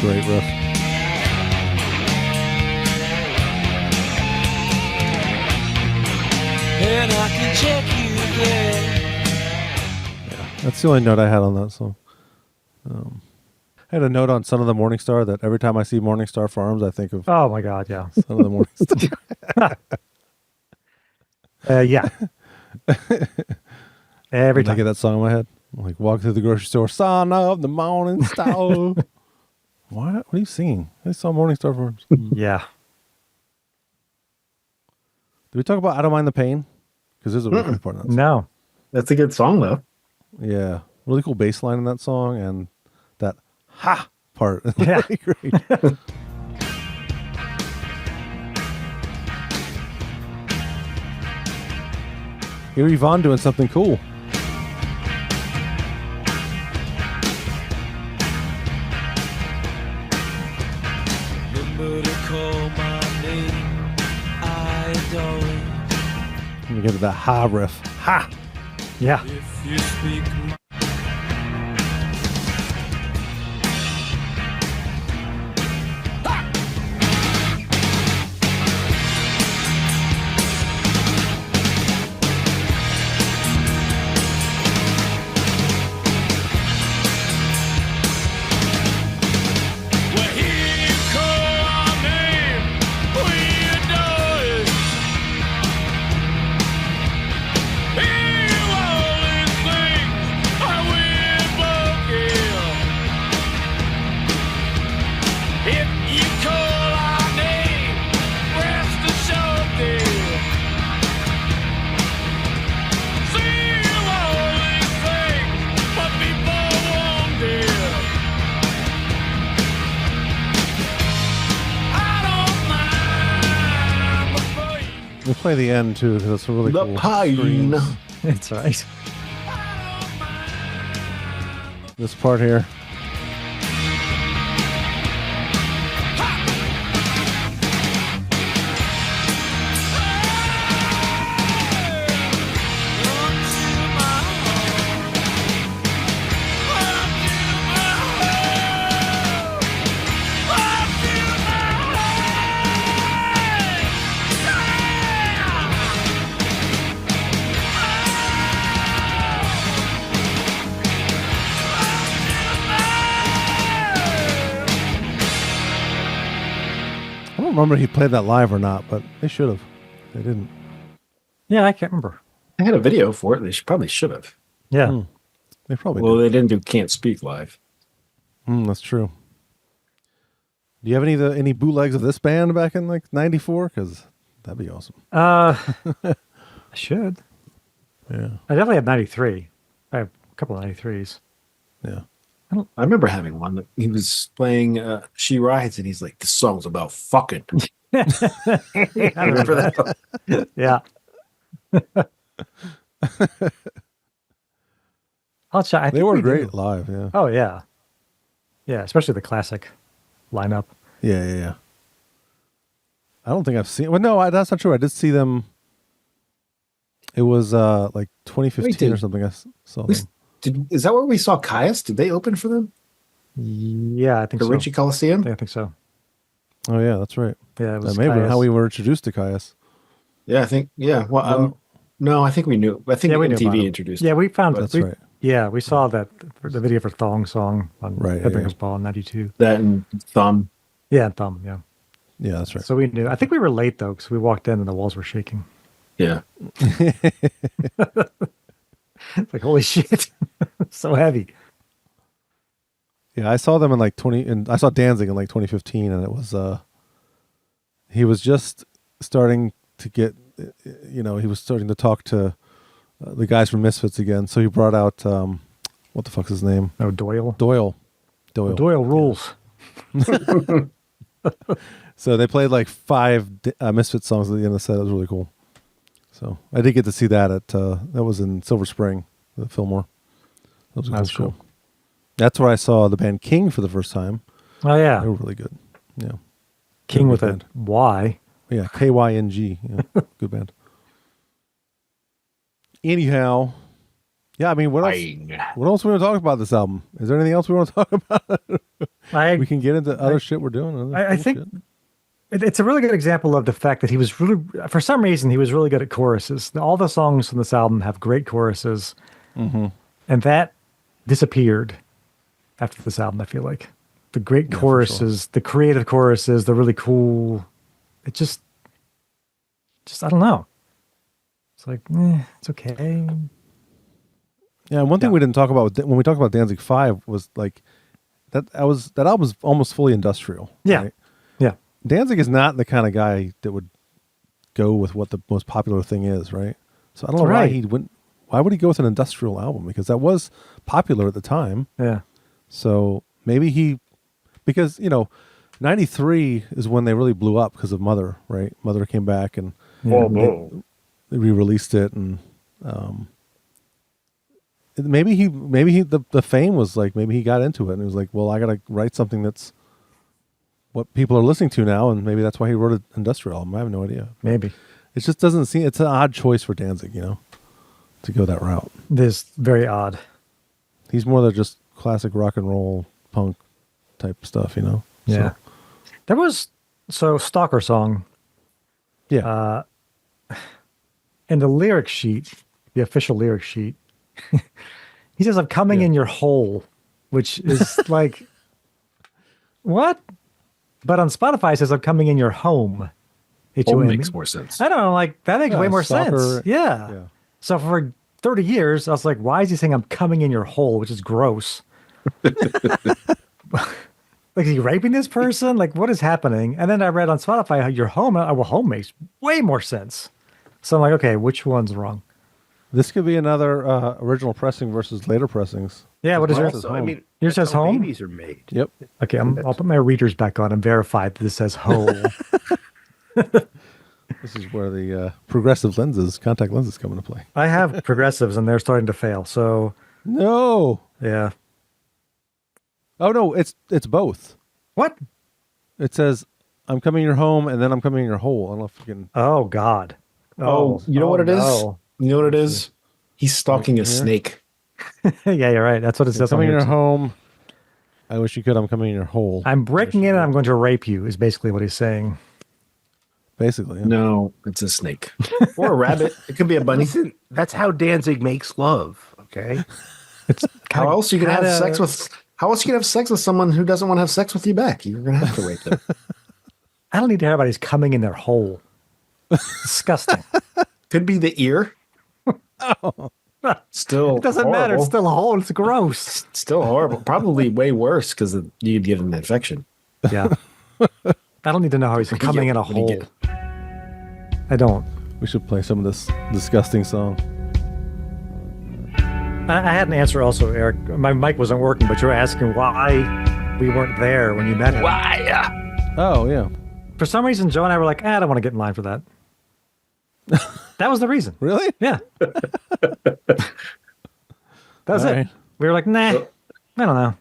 S1: Great riff.
S5: And I can check you there.
S1: That's the only note I had on that song. I had a note on Son of the Morning Star that every time I see Morning Star Farms, I think of
S3: Oh my God. Yeah.
S1: Son of the Morning Star.
S3: Yeah. Every
S1: I
S3: time.
S1: get that song in my head. I'm like, walk through the grocery store, Son of the Morning Star. What are you singing? I saw Morning Star Farms.
S3: Yeah.
S1: Did we talk about I Don't Mind the Pain? Because there's a really good part of that song.
S3: No.
S2: That's a good song though.
S1: Yeah. Really cool bass line in that song, and that ha part is
S3: Yeah.
S1: really great. Hear Yvonne doing something cool.
S5: Remember to call my name. I don't.
S1: Let me get to that ha riff. Ha!
S3: Yeah.
S5: If you speak my Well, here you call our name, we adore it. Here you all these things, I will book you. If you call our name, rest assured, dear. See all these things, but before one, dear. I don't mind the pain.
S1: We'll play the end too, because it's a really
S2: The
S1: cool.
S2: pine.
S1: screams.
S3: That's right.
S1: This part here. I don't remember if he played that live or not, but they should have. They didn't.
S3: Yeah, I can't remember.
S2: I had a video for it. They probably should have.
S3: Yeah.
S1: They probably
S2: Well,
S1: did.
S2: they didn't do Can't Speak live.
S1: That's true. Do you have any bootlegs of this band back in like '94? Because that'd be awesome.
S3: I should.
S1: Yeah,
S3: I definitely have 93. I have a couple of 93s.
S1: yeah.
S2: I remember having one that he was playing She Rides, and he's like, "This song's about fucking."
S3: I
S2: Remember that?
S3: Yeah. I'll check. I
S1: They
S3: think
S1: were
S3: we
S1: great
S3: do.
S1: live. Yeah,
S3: Oh yeah. Yeah, especially the classic lineup.
S1: yeah. I don't think I've seen. Well, no, that's not true. I did see them. It was like 2015 or something. I saw them.
S2: Is that where we saw Caius? Did they open for them?
S3: Yeah, I think
S2: The
S3: so.
S2: Ritchie Coliseum?
S3: I think so.
S1: Oh yeah, that's right.
S3: Yeah, it was
S1: That may have been
S3: Caius.
S1: how we were introduced to Caius.
S2: Yeah, I think. Yeah. Well, no, I think we knew. I think
S3: we knew about
S2: MTV
S3: him.
S2: introduced.
S3: Yeah, we found
S1: That's
S3: we,
S1: right.
S3: Yeah, we saw that the video for Thong Song on
S1: Right,
S3: Headbangers
S1: yeah.
S3: Ball in '92.
S2: that and Thumb.
S3: Yeah, and Thumb. Yeah.
S1: Yeah, that's right.
S3: So we knew. I think we were late though, because we walked in and the walls were shaking.
S2: Yeah.
S3: It's like, holy shit, so heavy.
S1: Yeah, I saw them in like 20, and I saw Danzig in like 2015, and it was he was just starting to get, he was starting to talk to the guys from Misfits again. So he brought out what the fuck's his name?
S3: Oh, Doyle.
S1: Doyle
S3: Rules.
S1: So they played like 5 Misfits songs at the end of the set. It was really cool. So I did get to see that at that was in Silver Spring, the Fillmore. That was a
S3: That's
S1: cool show.
S3: cool.
S1: That's where I saw the band King for the first time.
S3: Oh yeah,
S1: They were really good. Yeah.
S3: King
S1: Good
S3: with a
S1: band.
S3: Y.
S1: Yeah, KYNG. Yeah, good band. Anyhow, yeah, I mean, what else we want to talk about this album? Is there anything else we want to talk about? We can get into other shit we're doing.
S3: I think it's a really good example of the fact that he was really, for some reason, he was really good at choruses. All the songs from this album have great choruses, and that disappeared after this album. I feel like the great choruses, the creative choruses, the really cool. It just I don't know. It's like it's okay.
S1: Yeah, one thing we didn't talk about when we talked about Danzig 5 was like that album's almost fully industrial.
S3: Yeah,
S1: right?
S3: yeah.
S1: Danzig is not the kind of guy that would go with what the most popular thing is, right? So I don't know why he wouldn't. Why would he go with an industrial album? Because that was popular at the time.
S3: Yeah.
S1: So maybe because 93 is when they really blew up because of Mother, right? Mother came back and they re-released it, and maybe the fame was like, maybe he got into it and he was like, well, I got to write something that's what people are listening to now, and maybe that's why he wrote an industrial album. I have no idea.
S3: Maybe.
S1: It just doesn't seem, it's an odd choice for Danzig, to go that route.
S3: This very odd.
S1: He's more than just classic rock and roll punk type stuff,
S3: Yeah. There was Stalker Song.
S1: Yeah.
S3: In the lyric sheet, the official lyric sheet, he says, "I'm coming in your hole," which is like, what? But on Spotify, it says, "I'm coming in your home."
S2: Home makes more sense.
S3: I don't know, like that makes way more
S1: Stalker,
S3: sense. Yeah. So for 30 years, I was like, why is he saying I'm coming in your hole, which is gross? Like, is he raping this person? Like, what is happening? And then I read on Spotify how your home, well, home makes way more sense. So I'm like, okay, which one's wrong?
S1: This could be another original pressing versus later pressings.
S3: Yeah, what is yours?
S4: Also, I mean,
S3: Yours says
S4: that's how
S3: home?
S4: babies are made.
S1: Yep.
S3: Okay, I'll put my readers back on and verify that this says home.
S1: This is where the progressive contact lenses come into play.
S3: I have progressives and they're starting to fail. So
S1: No.
S3: yeah.
S1: Oh no, it's both.
S3: What?
S1: It says I'm coming in your home and then I'm coming in your hole. I don't know if you can.
S3: Oh God.
S2: You know what it is?
S3: no.
S2: You know what it is? He's stalking a snake.
S3: Yeah, you're right. That's what it says.
S1: Coming in
S3: on
S1: your
S3: here.
S1: home. I wish you could. I'm coming in your hole.
S3: I'm breaking in and I'm going to rape you is basically what he's saying.
S1: Basically. Yeah.
S2: No, it's a snake or a rabbit. It could be a bunny.
S4: That's how Danzig makes love. Okay.
S3: It's
S2: How else you can have sex with? How else you can have sex with someone who doesn't want to have sex with you back? You're gonna have to rape them.
S3: I don't need to hear about he's coming in their hole. Disgusting.
S2: Could be the ear. Still,
S3: It doesn't matter. It's
S2: horrible.
S3: still a hole. It's gross.
S2: Still horrible. Probably way worse because you'd get an infection.
S3: Yeah. I don't need to know how he's coming in a
S2: What do you
S3: hole.
S2: get?
S3: I don't.
S1: We should play some of this disgusting song.
S3: I had an answer also, Eric. My mic wasn't working, but you were asking why we weren't there when you met him.
S4: Why?
S1: Oh yeah.
S3: For some reason, Joe and I were like, I don't want to get in line for that. That was the reason.
S1: Really?
S3: Yeah. That was
S1: All
S3: it.
S1: right.
S3: We were like, nah, I don't know.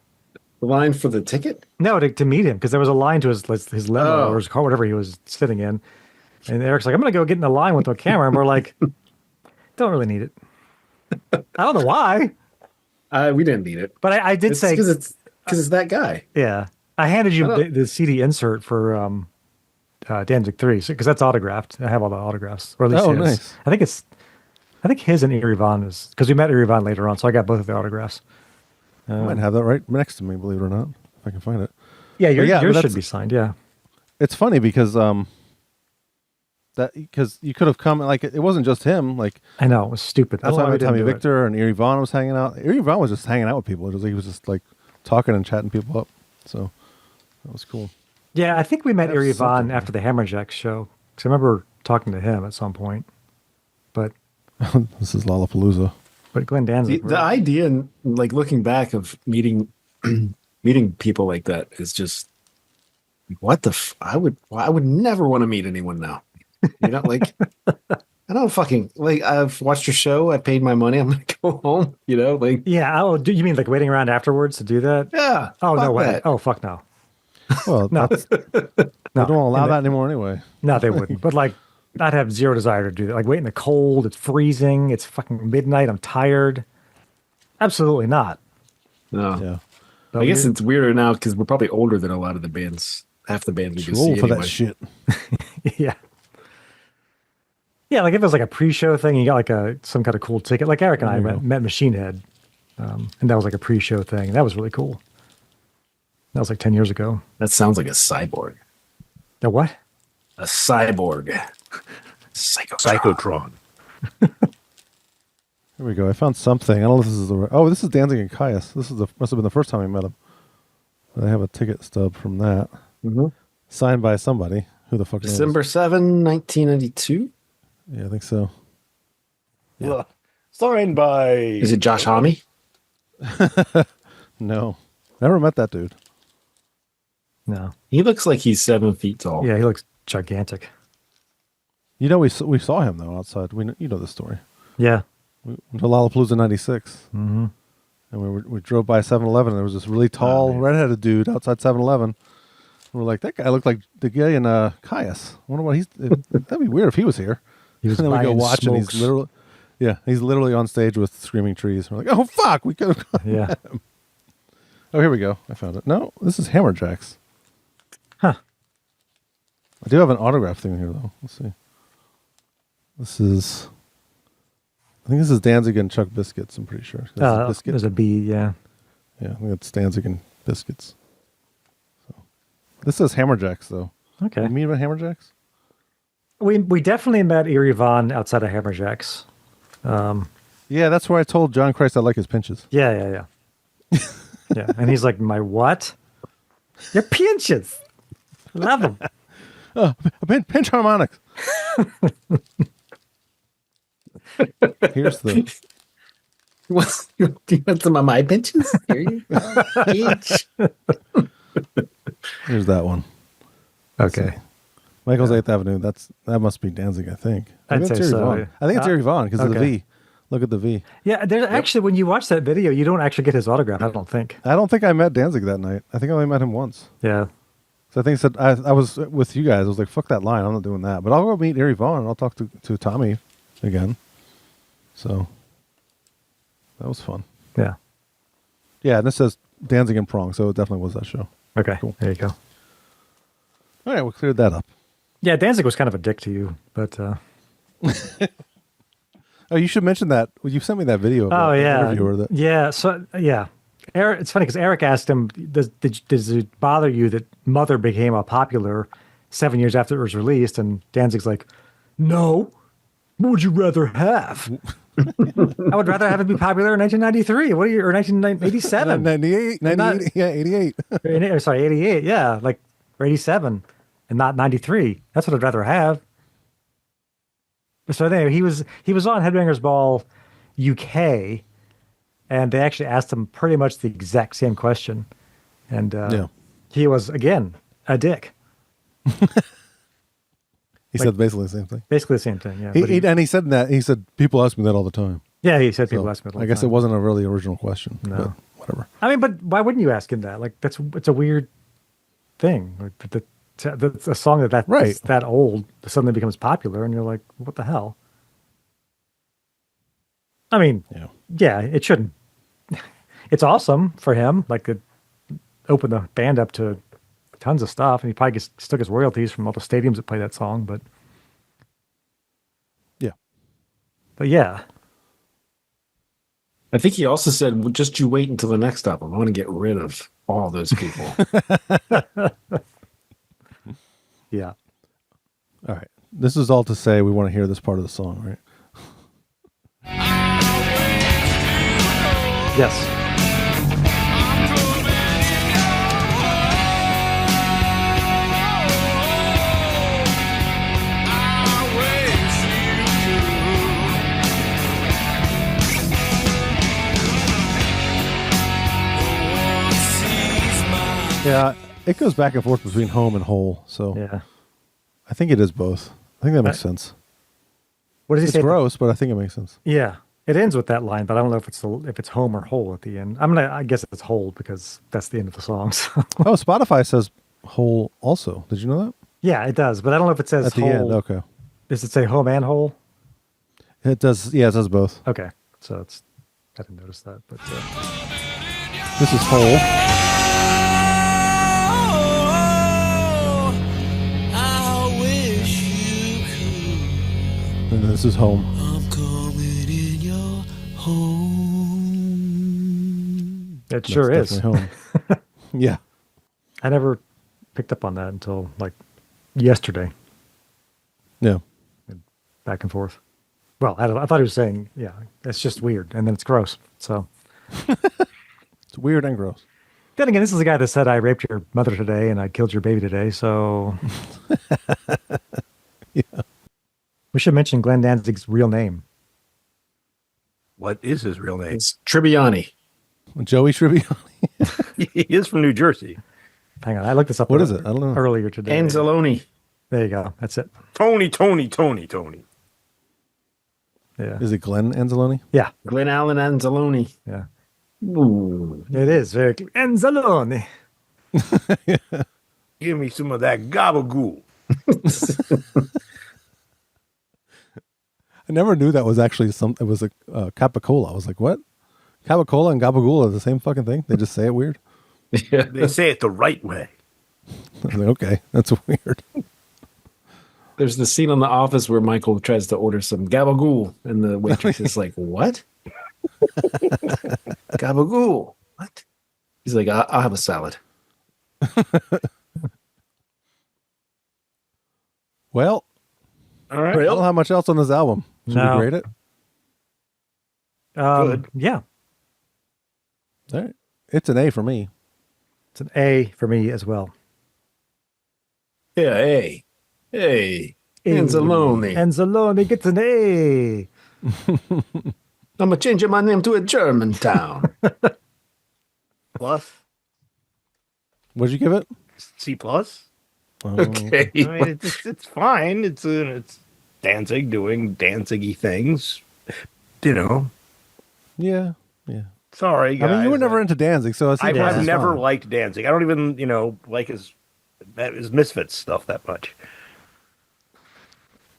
S2: The line for the ticket?
S3: No, to meet him, because there was a line to his limo
S2: Oh.
S3: or his car, whatever he was sitting in. And Eric's like, I'm going to go get in the line with the camera. And we're like, don't really need it. I don't know why.
S2: We didn't need it.
S3: But I did say.
S2: Because it's that guy.
S3: Yeah. I handed you the CD insert for Danzig 3 because that's autographed. I have all the autographs. Or at least his.
S1: Nice.
S3: I think his and Erie Von is, because we met Erie Von later on, so I got both of the autographs.
S1: I might have that right next to me, believe it or not, if I can find it.
S3: Yeah, yours
S1: but
S3: should be signed, yeah.
S1: It's funny because you could have come, like, it wasn't just him. Like,
S3: I know, it was stupid.
S1: That's why Tommy Victor and Erie Von was hanging out. Erie Von was just hanging out with people. It was like he was just like talking and chatting people up. So that was cool.
S3: Yeah, I think we met Erie Von
S1: something.
S3: after the Hammerjacks show, because I remember talking to him at some point. But
S1: This is Lollapalooza.
S3: But Glenn Danzig.
S2: The idea, and like looking back of meeting people like that is just what the I would never want to meet anyone now. You know, like I don't fucking like. I've watched your show. I paid my money. I'm gonna go home. You know, like
S3: yeah. Oh, do you mean like waiting around afterwards to do that?
S2: yeah.
S3: Oh no way.
S2: That.
S3: Oh fuck no.
S1: Well,
S3: No.
S1: they don't allow that anymore anyway.
S3: No, they wouldn't. But like, I'd have zero desire to do that. Like, wait in the cold. It's freezing. It's fucking midnight. I'm tired. Absolutely not.
S2: No.
S1: Yeah.
S3: But
S2: I guess it's weirder now because we're probably older than a lot of the bands. Half the bands we
S1: Too
S2: just see
S1: old for
S2: anyway.
S1: that shit.
S3: yeah. Yeah, like if it was like a pre-show thing, you got like some kind of cool ticket. Like Eric and I met Machine Head, and that was like a pre-show thing. That was really cool. That was like 10 years ago.
S2: That sounds like a cyborg.
S3: A what?
S2: A cyborg.
S4: Psychotron.
S1: Here we go. I found something. I don't know if this is the. Oh, this is Danzig and Caius. This is must have been the first time I met him. I have a ticket stub from that, signed by somebody. Who the fuck knows?
S2: December 7, 1992.
S1: Yeah, I think so.
S4: Yeah. Signed by.
S2: Is it Josh Homme?
S1: No, never met that dude.
S3: No.
S2: He looks like he's 7 feet tall.
S3: Yeah, he looks gigantic.
S1: You know, we saw him though outside. You know the story.
S3: Yeah.
S1: We went to Lollapalooza '96, and we drove by 7-Eleven. And there was this really tall redheaded dude outside 7-Eleven. We're like, that guy looked like the guy in Caius. I wonder what that'd be weird if he was here.
S3: He was
S1: And then we go
S3: buying
S1: watch, and he's
S3: smokes.
S1: literally on stage with screaming trees. We're like, oh fuck, we could have.
S3: Yeah.
S1: Oh, here we go. I found it. No, this is Hammerjacks.
S3: Huh.
S1: I do have an autograph thing here though. Let's see. I think this is Danzig and Chuck Biscuits. I'm pretty sure.
S3: There's a B, yeah.
S1: Yeah, I think it's Danzig and Biscuits. So this says Hammerjacks though.
S3: Okay.
S1: You mean about Hammerjacks?
S3: We definitely met Erie Von outside of Hammerjacks.
S1: Yeah, that's where I told John Christ I like his pinches.
S3: Yeah. Yeah. And he's like, my what? Your pinches. Love them.
S1: Pinch harmonics. Here's the.
S2: Do you want some of my pinches? Here you go. Pinch.
S1: Here's that one.
S3: Okay.
S1: Michael's 8th Avenue. That must be Danzig, I think.
S3: I'd
S1: That's
S3: say
S1: Erie
S3: so,
S1: Von.
S3: yeah.
S1: I think it's Erie Von because of the
S3: okay.
S1: V. Look at the V.
S3: Yeah, there's actually, when you watch that video, you don't actually get his autograph, I don't think.
S1: I don't think I met Danzig that night. I think I only met him once.
S3: Yeah.
S1: So I think I was with you guys. I was like, fuck that line. I'm not doing that. But I'll go meet Erie Von and I'll talk to Tommy again. So that was fun.
S3: Yeah.
S1: Yeah, and this says Danzig and Prong, so it definitely was that show.
S3: Okay.
S1: Cool.
S3: There you go.
S1: All right, we cleared that up.
S3: Yeah, Danzig was kind of a dick to you, but
S1: Oh, you should mention that. Well, you sent me that video. Of
S3: oh
S1: the
S3: yeah,
S1: interviewer that.
S3: yeah. So yeah, Eric. It's funny because Eric asked him, "Does it bother you that Mother became a popular 7 years after it was released?" And Danzig's like, "No. What would you rather have? I would rather have it be popular in 1993. What are you, or 1987,
S1: 98, 98, yeah, 88.
S3: Sorry, 88. Yeah, like or 87, and not 93. That's what I'd rather have." So anyway, he was on Headbangers Ball UK, and they actually asked him pretty much the exact same question, and he was again a dick.
S1: He said basically the same thing.
S3: Basically the same thing. Yeah.
S1: And he said that. He said people ask me that all the time.
S3: Yeah, he said people
S1: So,
S3: ask me. All
S1: I
S3: the
S1: guess
S3: time.
S1: it wasn't a really original question.
S3: No.
S1: But whatever.
S3: I mean, but why wouldn't you ask him that? Like it's a weird thing. Like, That's a song that's
S1: Right.
S3: that old suddenly becomes popular, and you're like, what the hell? I mean, yeah, it shouldn't. It's awesome for him. Like, it opened the band up to tons of stuff, and he probably still gets royalties from all the stadiums that play that song. But yeah,
S2: I think he also said, well, just you wait until the next album. I want to get rid of all those people.
S3: yeah.
S1: All right. This is all to say we want to hear this part of the song, right?
S3: Yes.
S1: Yeah, it goes back and forth between home and whole. So
S3: Yeah.
S1: I think it is both. I think that makes sense.
S3: What does he
S1: It's
S3: say?
S1: gross, but I think it makes sense.
S3: Yeah. It ends with that line, but I don't know if it's home or whole at the end. I guess it's whole because that's the end of the song. So.
S1: Oh, Spotify says whole also. Did you know that?
S3: Yeah, it does, but I don't know if it says
S1: At the
S3: whole.
S1: end, okay.
S3: Does it say home and whole?
S1: It does. Yeah, it says both.
S3: Okay, so I didn't notice that, but
S1: This is whole.
S5: I wish you could.
S1: And this is home.
S5: I'm coming in your home.
S3: it sure
S1: That's
S3: is.
S1: definitely home. Yeah.
S3: I never picked up on that until like yesterday,
S1: Yeah.
S3: back and forth. Well, I thought he was saying, yeah, it's just weird, and then it's gross. So
S1: It's weird and gross.
S3: then again, this is the guy that said I raped your mother today and I killed your baby today. So
S1: Yeah.
S3: we should mention Glenn Danzig's real name.
S4: What is his real name?
S2: It's Tribbiani.
S1: Joey Tribbiani.
S4: He is from New Jersey.
S3: Hang on, I looked this up.
S1: What is it? I don't know.
S3: Earlier today.
S2: Anzalone.
S3: There you go. That's it.
S4: Tony.
S3: Yeah.
S1: Is it Glenn Anzalone?
S3: Yeah.
S2: Glenn Allen Anzalone.
S3: Yeah.
S2: Ooh.
S3: It is very clear. Enzalone.
S4: Give me some of that gabagool.
S1: I never knew that was actually it was a capicola. I was like, what? Capicola and gabagool are the same fucking thing? They just say it weird?
S2: Yeah.
S4: They say it the right way.
S1: I was like, okay, that's weird.
S2: There's the scene on The Office where Michael tries to order some gabagool, and the waitress is like, what? Gabagool. What? He's like, I'll have a salad.
S1: Well,
S4: All right.
S1: I don't have much else on this album. Should
S3: No.
S1: we grade it?
S4: Good.
S3: Yeah.
S1: All right. It's an A for me.
S3: It's an A for me as well.
S2: Yeah, hey. Hey. Anzalone.
S3: Anzalone gets an A.
S2: I'm going to change my name to a German town.
S4: Plus.
S1: What'd you give it?
S4: C plus.
S2: Okay.
S4: I mean, it's fine. It's Danzig doing Danzig-y things. You know.
S1: Yeah. Yeah.
S4: Sorry, guys.
S1: I mean, you were never into Danzig, so it's
S4: I've
S1: it's
S4: never
S1: fine.
S4: liked Danzig. I don't even, like his Misfits stuff that much.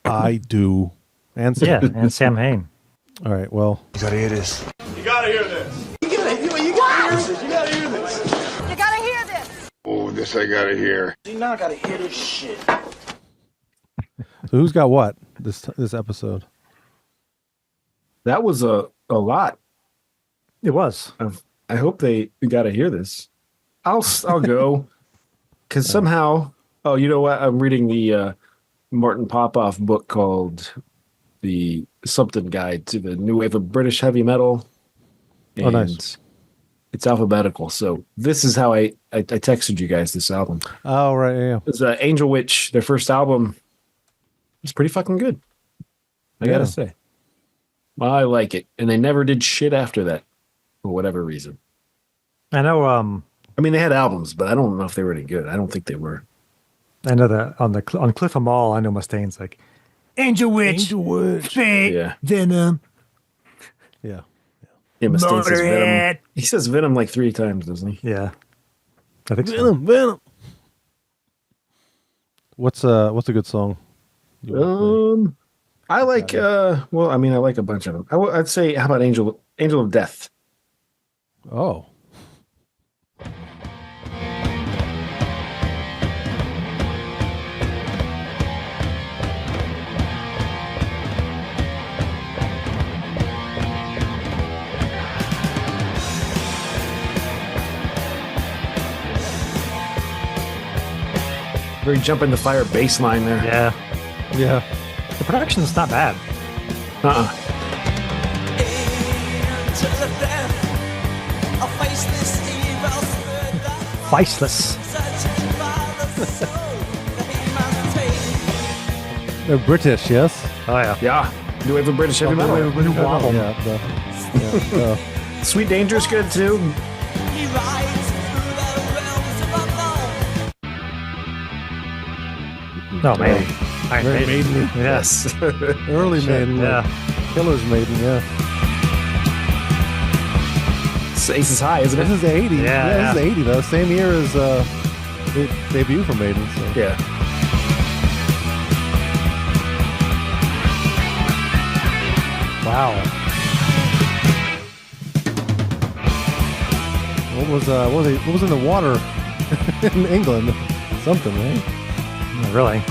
S1: I do. And Sam.
S3: Yeah, and Sam Hain.
S1: All right. Well,
S5: You gotta hear this.
S6: You gotta hear this.
S7: Oh, this I gotta hear.
S6: You now gotta hear this shit.
S1: so who's got what this episode?
S2: That was a lot.
S3: It was.
S2: I hope they got to hear this. I'll go because somehow. Oh, you know what? I'm reading the Martin Popoff book called "The Something Guide to the New Wave of British Heavy Metal." And
S1: Oh, nice.
S2: It's alphabetical. So this is how I texted you guys this album.
S1: Oh, right. Yeah.
S2: It's Angel Witch. Their first album. It's pretty fucking good. I
S1: Yeah.
S2: gotta say. Well, I like it, and they never did shit after that, for whatever reason.
S3: I know.
S2: I mean, they had albums, but I don't know if they were any good. I don't think they were.
S3: I know that on Cliff of Mall, I know Mustaine's like Angel Witch, Fate,
S2: Yeah.
S3: Venom,
S1: Yeah.
S2: Yeah, Mustaine says Venom.
S3: Motorhead.
S2: He says Venom like 3 times, doesn't he?
S3: Yeah, I think so.
S1: Venom. What's a good song? you wanna play?
S2: I like. Well, I mean, I like a bunch of them. I'd say, how about Angel of Death?
S1: Oh,
S2: Very jump in the fire bass line there.
S3: Yeah.
S1: yeah.
S3: The production's not bad.
S2: Uh-uh.
S3: Faceless.
S1: They're British, yes.
S3: Oh, yeah.
S2: Yeah. New Wave of British Heavy Metal.
S3: New album.
S1: Yeah.
S2: Sweet Danger's good too.
S3: No, man. Iron
S1: Very
S3: Maiden.
S1: Maiden.
S3: Yes.
S1: Early Maiden.
S3: Yeah.
S1: Killer's Maiden. Yeah.
S2: Aces High, isn't
S1: This
S2: it?
S1: is 80.
S3: Yeah,
S1: This is 80 though. Same year as the debut for Maiden. So.
S2: Yeah.
S3: Wow.
S1: What was in the water in England? Something, right?
S3: Not really.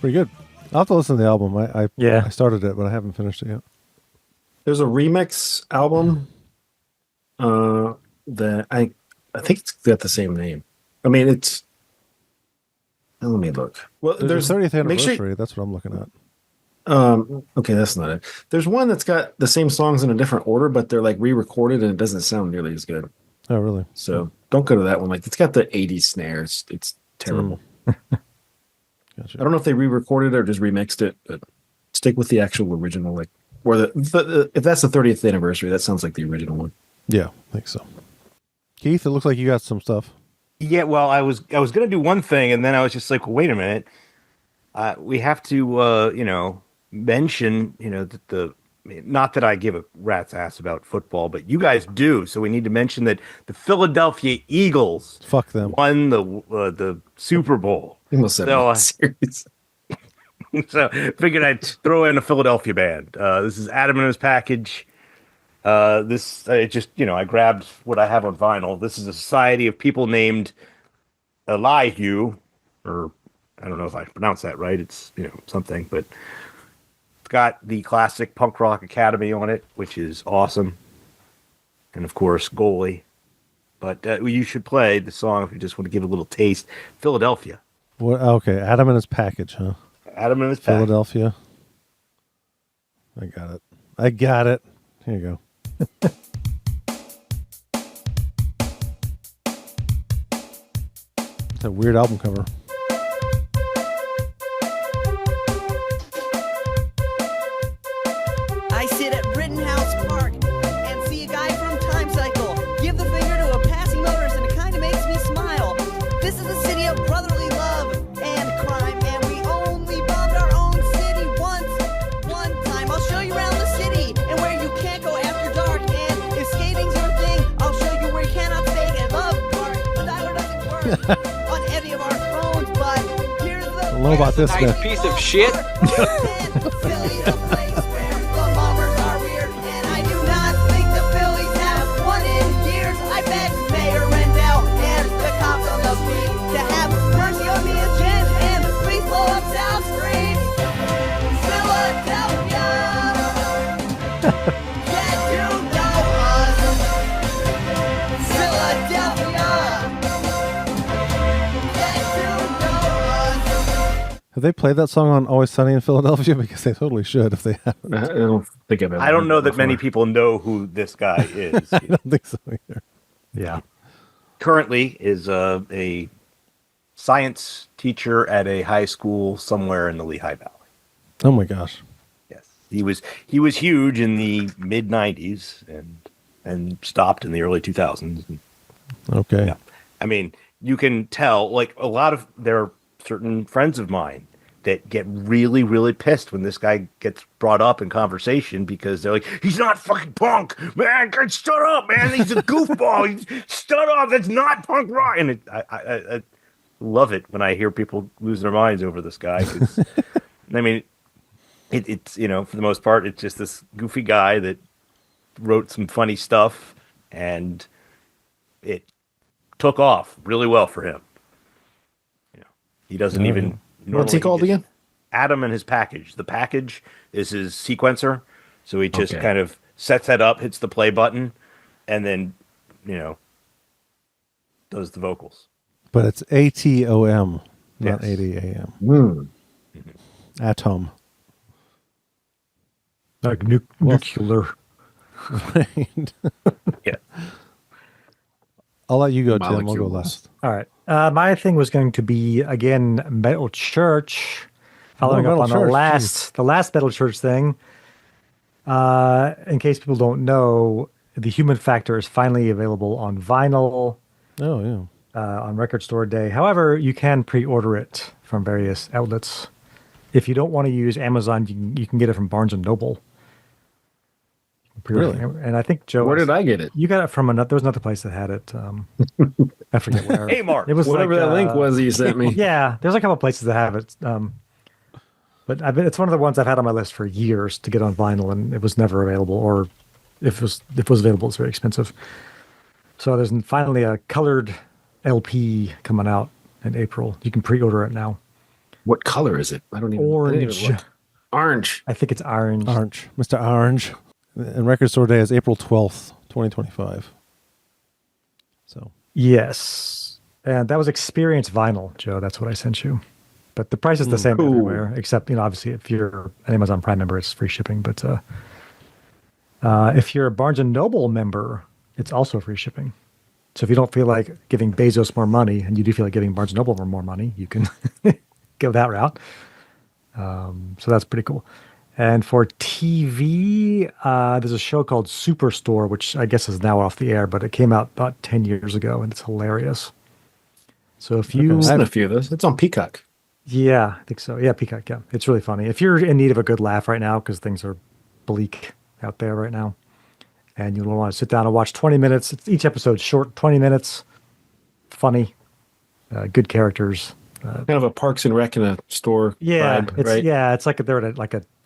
S1: Pretty good. I'll have to listen to the album. I
S3: Yeah.
S1: started it, but I haven't finished it yet.
S2: There's a remix album that I think it's got the same name. I mean, it's. Let me look. Well,
S1: There's a 30th
S2: make sure-
S1: anniversary. That's what I'm looking at.
S2: Okay, that's not it. There's one that's got the same songs in a different order, but they're like re-recorded and it doesn't sound nearly as good.
S1: Oh, really?
S2: So don't go to that one. Like it's got the 80s snares. It's terrible.
S1: Gotcha.
S2: I don't know if they re-recorded it or just remixed it, but stick with the actual original. Like, or the if that's the 30th anniversary, that sounds like the original one.
S1: Yeah, I think so. Keith, it looks like you got some stuff.
S4: Yeah, well, I was gonna do one thing, and then I was just like, wait a minute, we have to mention that not that I give a rat's ass about football, but you guys do, so we need to mention that the Philadelphia Eagles
S1: Fuck them.
S4: won the Super Bowl.
S2: You must have
S4: So,
S2: series.
S4: So figured I'd throw in a Philadelphia band. This is Adam and His Package. I grabbed what I have on vinyl. This is a society of people named Elihu, or I don't know if I pronounce that right. It's something, but it's got the classic Punk Rock Academy on it, which is awesome, and of course Goalie. But you should play the song if you just want to give a little taste. Philadelphia.
S1: What? Okay, Adam and His Package, huh?
S4: Adam and His Package.
S1: Philadelphia. I got it. Here you go. It's a weird album cover.
S7: I sit at Rittenhouse Park and see a guy from Time Cycle give the finger to a passing motorist, and it kind of makes me smile. This is the city of brotherly love and crime, and we only bombed our own city one time. I'll show you around the city and where you can't go after dark, and if skating's your thing, I'll show you where you cannot stay at Love Park. Tyler doesn't work on any of our phones, but here's the
S1: I don't know about this guy.
S8: Piece of shit.
S7: Philly, the place where the bombers are weird, and I do not think the Phillies have won in years. I bet Mayor Rendell and the cops on the beat to have mercy on me again, and please blow up South Street, Philadelphia. Get to know us, Philadelphia. Get to know us.
S1: Have they played that song on Always Sunny in Philadelphia? Because they totally should if they haven't.
S2: I don't think I've ever.
S4: I don't
S2: heard
S4: know that many
S2: before.
S4: people know who this guy is.
S1: I don't think so either.
S3: Yeah.
S4: Currently is a science teacher at a high school somewhere in the Lehigh Valley.
S1: Oh my gosh.
S4: Yes, he was huge in the mid '90s and stopped in the early 2000s.
S1: Okay.
S4: Yeah. I mean, you can tell like a lot of their certain friends of mine that get really, really pissed when this guy gets brought up in conversation because they're like, he's not fucking punk, man. Shut up, man. He's a goofball. Shut up. That's not punk rock. And I love it when I hear people lose their minds over this guy. 'Cause, I mean, it's, for the most part, it's just this goofy guy that wrote some funny stuff, and it took off really well for him. He doesn't even.
S2: What's he called again?
S4: Adam and his package. The package is his sequencer, so he just kind of sets that up, hits the play button, and then does the vocals.
S1: But it's ATOM, not
S4: Yes.
S1: 80 AM.
S2: Mm.
S1: Atom.
S3: Like nuclear.
S1: Right.
S4: Yeah.
S1: I'll let you go, Tim. I'll go
S2: Molecules.
S1: last.
S3: All right. My thing was going to be again Metal Church, following up
S1: Metal
S3: on
S1: Church,
S3: the last Metal Church thing. In case people don't know, the Human Factor is finally available on vinyl
S1: Oh, yeah.
S3: on Record Store Day. However, you can pre-order it from various outlets. If you don't want to use Amazon, you can get it from Barnes and Noble.
S1: Really?
S3: And I think Joe,
S2: Where did I get it?
S3: You got it from another. There was another place that had it. I forget where.
S4: Amart.
S3: It was
S2: Whatever
S3: like,
S2: that link was you sent me.
S3: Yeah, there's a couple of places that have it. But it's one of the ones I've had on my list for years to get on vinyl, and it was never available, or if it was available, it's very expensive. So there's finally a colored LP coming out in April. You can pre-order it now.
S2: What color is it? I don't even.
S3: Orange.
S2: Orange.
S3: I think it's orange.
S1: Orange. Mr. Orange. And Record Store Day is April 12th, 2025. So.
S3: Yes. And that was Experience Vinyl, Joe. That's what I sent you. But the price is the same
S2: cool.
S3: everywhere, except, obviously if you're an Amazon Prime member, it's free shipping. But if you're a Barnes & Noble member, it's also free shipping. So if you don't feel like giving Bezos more money, and you do feel like giving Barnes & Noble more money, you can go that route. So that's pretty cool. And for TV, there's a show called Superstore, which I guess is now off the air, but it came out about 10 years ago, and it's hilarious. So if you...
S2: I've seen a few of those. It's on Peacock.
S3: Yeah, I think so. Yeah, Peacock, yeah. It's really funny. If you're in need of a good laugh right now, because things are bleak out there right now, and you want to sit down and watch 20 minutes, each episode's short, 20 minutes, funny, good characters.
S2: Kind of a Parks and Rec in a store vibe, right?
S3: Yeah, it's like they're at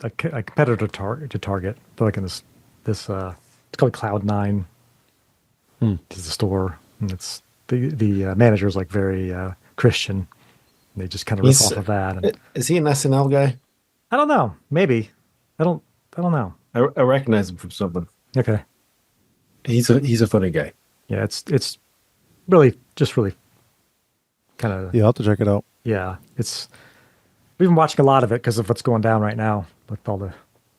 S3: a competitor to Target. They're like in this it's called Cloud9. It's the store, and it's the manager is like very Christian. They just kind of rip off of that. And,
S2: Is he an SNL guy?
S3: I don't know. Maybe. I don't know.
S2: I recognize him from something.
S3: Okay.
S2: He's a funny guy.
S3: Yeah, it's really kind of
S1: Yeah, I'll have to check it out.
S3: yeah. We've been watching a lot of it because of what's going down right now with all the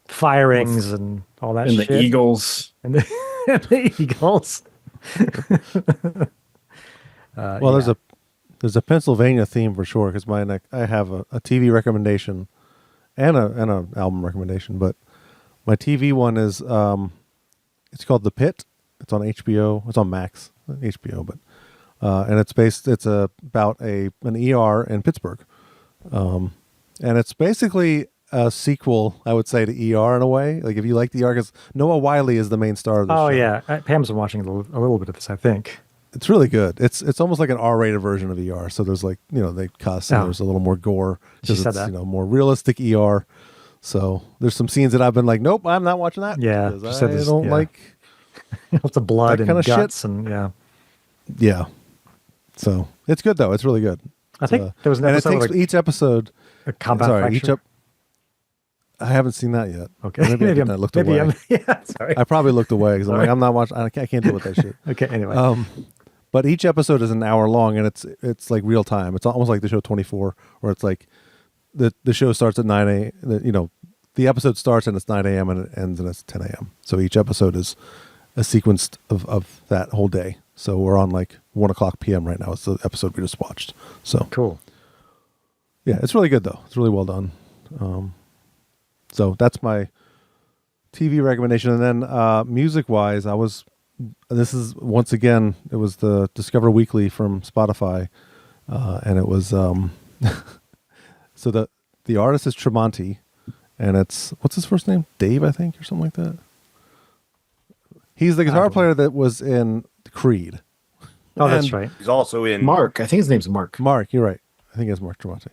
S3: firings and all that
S2: And
S3: shit.
S2: the Eagles.
S3: And the Eagles.
S1: Well, there's a Pennsylvania theme for sure because I have a TV recommendation and a album recommendation, but my TV one is it's called The Pit. It's on HBO. It's on Max, HBO, but and it's about an ER in Pittsburgh, and it's basically a sequel, I would say, to ER in a way. Like if you like the ER, because Noah Wyle is the main star of the show.
S3: Oh yeah, Pam's been watching a little bit of this, I think.
S1: It's really good. It's almost like an R-rated version of ER. So there's like, they cuss and there's a little more gore.
S3: She said
S1: it's,
S3: that.
S1: more realistic ER. So there's some scenes that I've been like, nope, I'm not watching that.
S3: Yeah,
S1: because
S3: she said
S1: I
S3: this-
S1: don't
S3: yeah.
S1: like.
S3: Lots of blood
S1: That
S3: and
S1: kinda
S3: guts
S1: shit.
S3: and yeah.
S1: Yeah. So it's good though. It's really good.
S3: I think there was an
S1: and it
S3: episode
S1: takes
S3: of
S1: each episode.
S3: a combat fracture.
S1: I haven't seen that yet.
S3: Okay,
S1: Maybe I looked away.
S3: Yeah, sorry.
S1: I probably looked away because I'm
S3: Sorry.
S1: like, I'm not watching. I can't deal with that shit.
S3: Okay, anyway.
S1: But each episode is an hour long, and it's like real time. It's almost like the show 24, where it's like the show starts at 9 a.m. The episode starts and it's 9 a.m. and it ends and it's 10 a.m. So each episode is a sequence of that whole day. So we're on like 1:00 p.m. right now. It's the episode we just watched. So
S3: Cool.
S1: yeah, it's really good though. It's really well done. So that's my TV recommendation. And then music wise, this is once again, it was the Discover Weekly from Spotify. And it was So the artist is Tremonti, and it's what's his first name? Dave, I think, or something like that. He's the guitar player that was in Creed.
S3: Oh, that's right.
S4: He's also in
S2: Mark. I think his name's Mark.
S1: Mark, you're right. I think it's Mark Tremonti.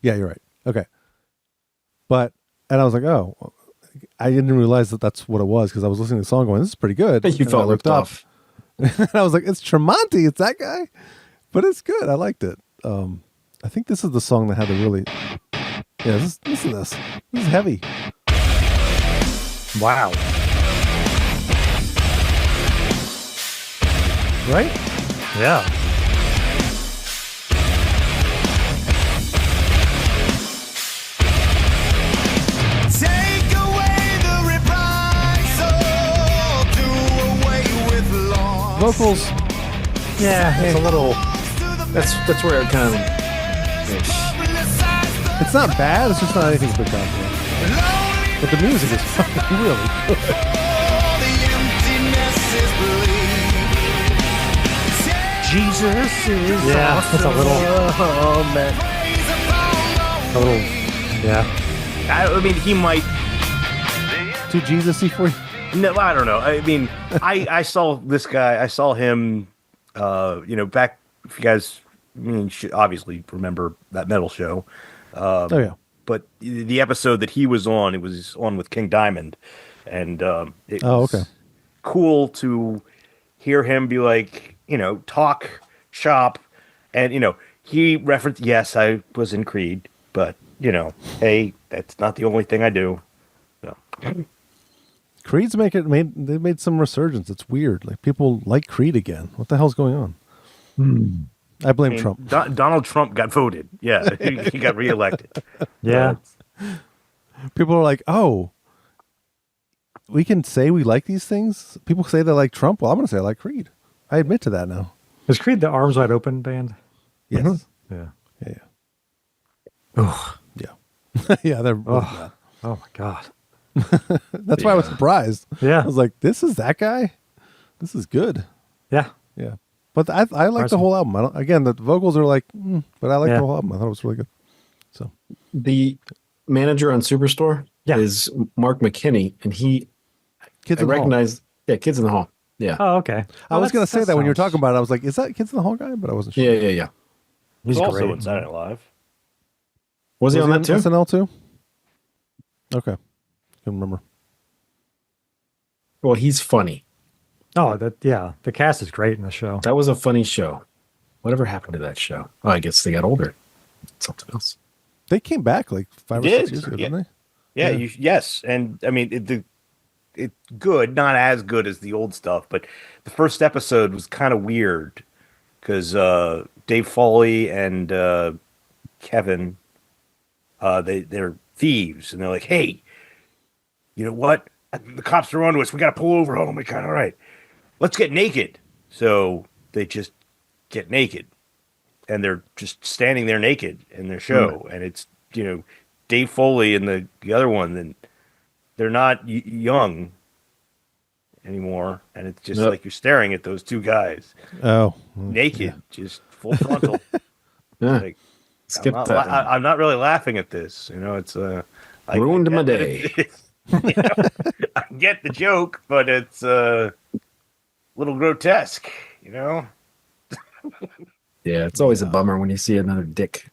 S1: Yeah, you're right. Okay. And I was like, oh, I didn't realize that that's what it was because I was listening to the song going, this is pretty good.
S2: You
S1: And
S2: felt
S1: I looked
S2: ripped off.
S1: and I was like, it's Tremonti. It's that guy. But it's good. I liked it. I think this is the song that had the really... Yeah, listen to this. This is heavy.
S3: Wow.
S1: Right?
S3: Yeah.
S5: Take away the reprisal, do away with law.
S1: Vocals.
S3: Yeah, it's a little.
S2: That's where it kind of.
S1: It's not bad. It's just not anything spectacular. But the music is fucking really good.
S4: Jesus is
S3: Yeah,
S4: awesome.
S3: it's a little.
S4: Oh, man.
S3: A little. Yeah.
S4: I mean, he might.
S1: Too Jesus-y for you?
S4: No, I don't know. I mean, I saw this guy. I saw him. Back. If you guys, should obviously remember that metal show.
S1: Oh, yeah.
S4: But the episode that he was on, it was on with King Diamond, and it was
S1: okay.
S4: cool to hear him be like, talk shop, and he referenced, yes, I was in Creed, but hey, that's not the only thing I do. So.
S1: Creed's they made some resurgence. It's weird. Like people like Creed again. What the hell's going on? I blame Trump.
S4: Donald Trump got voted. Yeah, he got reelected.
S3: Yeah.
S1: People are like, oh, we can say we like these things. People say they like Trump. Well, I'm going to say I like Creed. I admit to that now.
S3: Is Creed the Arms Wide Open band?
S1: Yes.
S3: Yeah.
S1: Yeah.
S3: Ugh.
S1: Yeah. Yeah. They're really bad.
S3: Oh my God.
S1: That's why I was surprised.
S3: Yeah.
S1: I was like, this is that guy? This is good.
S3: Yeah.
S1: Yeah. But I like the
S3: Impressive.
S1: whole album. Again, the vocals are like, but I like
S3: Yeah.
S1: the whole album. I thought it was really good. So
S2: The manager on Superstore
S3: Yeah.
S2: is Mark McKinney, and
S1: Kids
S2: I
S1: in the Hall.
S2: recognize, Kids in the Hall. Yeah.
S3: Oh, okay.
S1: I was going to say that when you were
S3: sounds-
S1: talking about it. I was like, is that Kids in the Hall guy? But I wasn't sure.
S2: Yeah.
S3: He's
S4: He's also
S3: great.
S4: in Saturday Night Live.
S2: Was he on that too?
S1: SNL too? Okay. Couldn't remember.
S2: Well, he's funny.
S3: Oh, the cast is great in the show.
S2: That was a funny show. Whatever happened to that show? Oh, I guess they got older. Something else.
S1: They came back like 5 or
S4: Did.
S1: 6 years ago,
S4: Yeah.
S1: didn't
S4: Yeah,
S1: Yeah.
S4: yes, and I mean it's good, not as good as the old stuff, but the first episode was kind of weird because Dave Foley and Kevin, they're thieves, and they're like, hey, you know what? The cops are on to us. We got to pull over. Oh my God! All right, let's get naked. So they just get naked, and they're just standing there naked in their show, and it's Dave Foley and the other one, and they're not young anymore, and it's just
S2: Yep.
S4: like you're staring at those two guys
S1: they? Oh.
S4: naked, just full frontal.
S2: Yeah.
S4: Like,
S2: Skip
S4: I'm not,
S2: that.
S4: I'm not really laughing at this. It's
S2: Ruined my day.
S4: I get the joke, but it's a little grotesque.
S2: Yeah, it's always a bummer when you see another dick.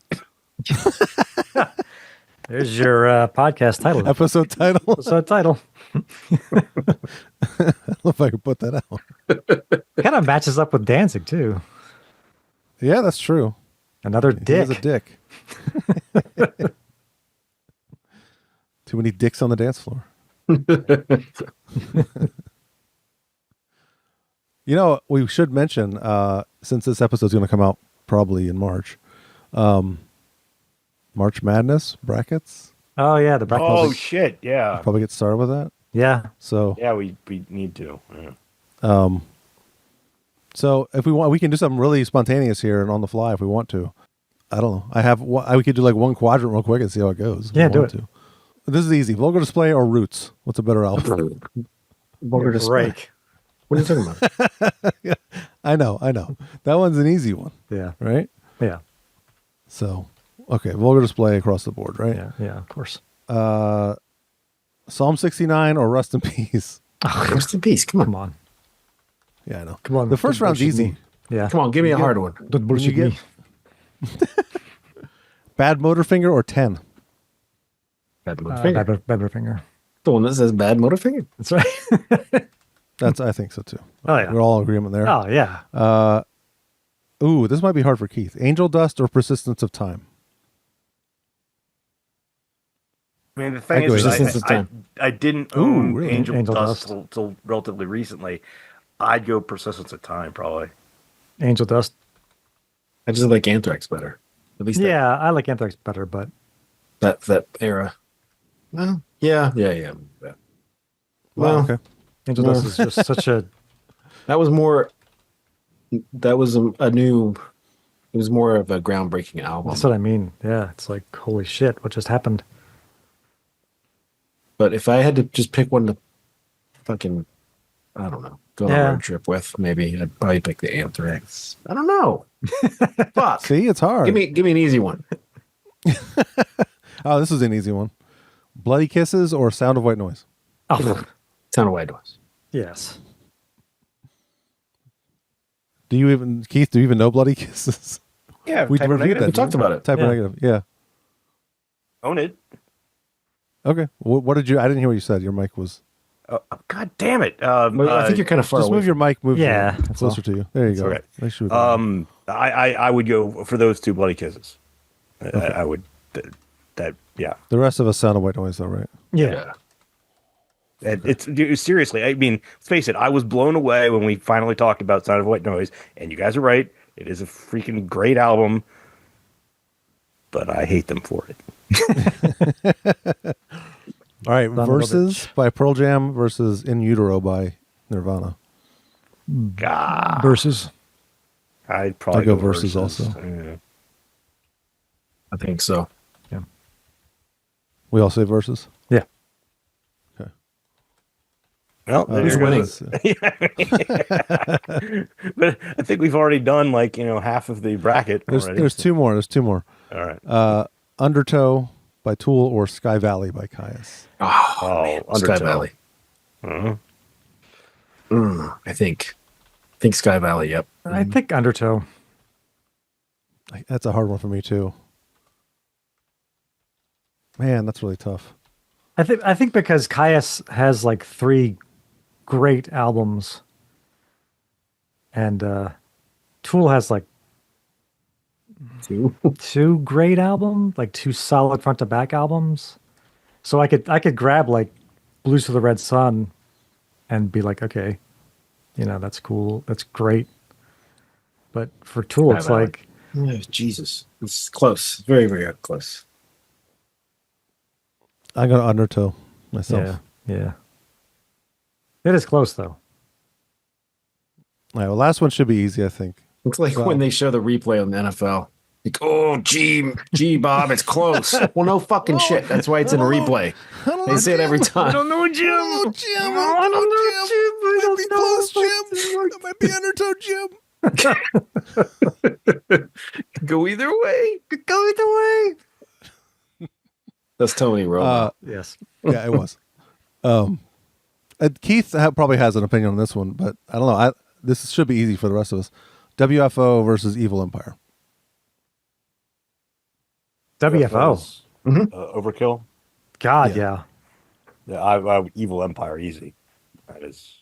S3: There's your podcast title.
S1: Episode title.
S3: Episode title.
S1: I don't know if I could put that out.
S3: Kind of matches up with Danzig too.
S1: Yeah, that's true.
S3: Another
S1: He
S3: dick.
S1: is a dick. Too many dicks on the dance floor. We should mention, since this episode's going to come out probably in March, March Madness brackets.
S3: Oh yeah, the bracket.
S4: Oh shit! Yeah,
S1: Probably get started with that.
S3: Yeah.
S1: So,
S4: yeah. We need to. Yeah.
S1: so if we want, we can do something really spontaneous here and on the fly if we want to. I don't know. We could do like one quadrant real quick and see how it goes. if
S3: Yeah,
S1: we
S3: do
S1: want
S3: it.
S1: to. This is easy. Vulgar Display or Roots? What's a better album?
S2: Vulgar display.
S3: Break.
S2: What are you talking about?
S1: I know. That one's an easy one,
S3: Yeah.
S1: right?
S3: Yeah.
S1: So Okay, vulgar display across the board, right?
S3: Yeah, of course.
S1: Psalm 69 or Rust in Peace?
S2: Rest in peace. Come on.
S3: Come on.
S1: Yeah, I know.
S3: Come on.
S1: The first
S3: don't
S1: round's
S3: bullshit
S1: easy.
S3: me. Yeah.
S2: Come on, give me a hard one.
S3: Don't bullshit
S1: get-
S3: me.
S1: Bad motor finger or 10?
S2: Bad motor finger.
S3: Bad finger.
S2: The one that says bad motor finger.
S3: That's right.
S1: I think so too.
S3: Oh, yeah.
S1: We're all in agreement there.
S3: Oh, yeah.
S1: Ooh, this might be hard for Keith. Angel Dust or Persistence of Time?
S4: I mean, the
S1: I
S4: thing
S1: go
S4: is,
S2: Resistance of Time.
S4: I didn't
S1: Ooh,
S4: own
S1: really?
S4: Angel
S3: Angel
S4: Dust
S3: Dust.
S4: till relatively recently. I'd go Persistence of Time, probably.
S3: Angel Dust.
S2: I just like Anthrax better. At least
S3: Yeah, I like Anthrax better, but
S2: that era. Well, yeah.
S1: Wow,
S2: Well,
S1: okay.
S3: Angel Dust is just such a.
S2: that was more. That was a new. It was more of a groundbreaking album.
S3: That's what I mean. Yeah, it's like, holy shit, what just happened?
S2: But if I had to just pick one to fucking, I don't know, go on
S3: Yeah.
S2: a road trip with, maybe I'd probably pick the Anthrax. I don't know. Fuck.
S1: See, it's hard.
S2: Give me an easy one.
S1: Oh, this is an easy one. Bloody Kisses or Sound of White Noise?
S3: Oh,
S2: Sound of White Noise.
S3: yes.
S1: Do you even, Keith, do you even know Bloody Kisses?
S4: Yeah,
S1: We
S4: Type O
S1: reviewed
S4: Negative.
S1: that.
S2: We talked about it.
S1: Type
S3: Yeah.
S1: of negative. Yeah.
S4: Own it.
S1: Okay. What did you, I didn't hear what you said. Your mic was,
S4: God damn it.
S2: But I think you're kind of far
S1: just
S2: away.
S1: move your mic,
S3: Yeah, that's
S1: closer
S3: all.
S1: to you. There you go.
S4: okay.
S1: Make sure
S4: I would go for those two Bloody Kisses. I would. That yeah.
S1: the rest of us Sound of White Noise though, right?
S3: Yeah.
S4: And it's seriously. I mean, let's face it. I was blown away when we finally talked about Sound of White Noise, and you guys are right. It is a freaking great album, but I hate them for it.
S1: All right.
S3: Son of a
S1: Versus by Pearl Jam versus In Utero by Nirvana.
S4: God,
S3: Versus.
S4: I'd probably
S1: I'd go Versus also.
S4: Yeah.
S2: I think so.
S1: We all say versus?
S3: Yeah.
S1: Okay.
S4: Well,
S2: Who's
S4: there
S2: winning?
S4: goes. But I think we've already done half of the bracket already.
S1: There's two more. There's two more.
S4: All right.
S1: Undertow by Tool or Sky Valley by Caius.
S2: Oh, man. Sky
S4: Undertow.
S2: Valley. I think Sky Valley. Yep.
S3: I think Undertow.
S1: That's a hard one for me too. Man, that's really tough.
S3: I think because Caius has like 3 great albums, and Tool has like
S2: Two.
S3: 2 great albums, like 2 solid front to back albums. So I could grab like Blues for the Red Sun and be like, okay, that's cool, that's great. But for Tool, it's
S2: Valley.
S3: like,
S2: Oh, Jesus, it's close. Very, very close.
S1: I go to Undertow myself.
S3: yeah. It is close though.
S1: All right, well, last one should be easy, I think.
S2: Looks like when they show the replay on the NFL. Like, oh, gee, Bob, it's close. Well, no fucking shit. That's why it's in a replay. They say it every time.
S4: know, Jim.
S1: It might be Undertow, Jim.
S2: Go either way. Go either way. That's Tony Romo.
S3: Yes.
S1: Yeah, it was. Keith probably has an opinion on this one, but I don't know. This should be easy for the rest of us. WFO versus Evil Empire.
S3: WFO.
S4: Overkill.
S3: God,
S1: Yeah.
S3: yeah.
S4: Yeah, I Evil Empire easy. That is.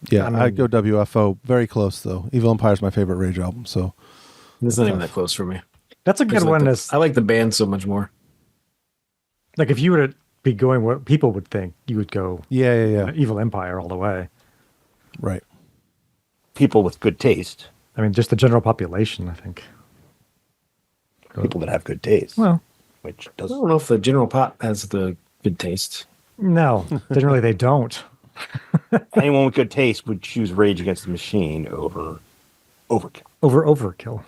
S1: Yeah,
S3: I mean-
S1: I'd go WFO. Very close though. Evil Empire is my favorite Rage album. So
S2: It's not even that close for me.
S3: That's a good one.
S2: I like the band so much more.
S3: Like if you were to be going what people would think, you would go
S1: yeah.
S3: Evil Empire all the way.
S1: Right.
S4: People with good taste.
S3: I mean, just the general population, I think.
S4: People that have good taste.
S3: Well,
S4: which
S2: I
S4: does.
S2: don't know if the general pop has the good taste.
S3: no, generally they don't.
S4: Anyone with good taste would choose Rage Against the Machine over Overkill.
S3: Overkill.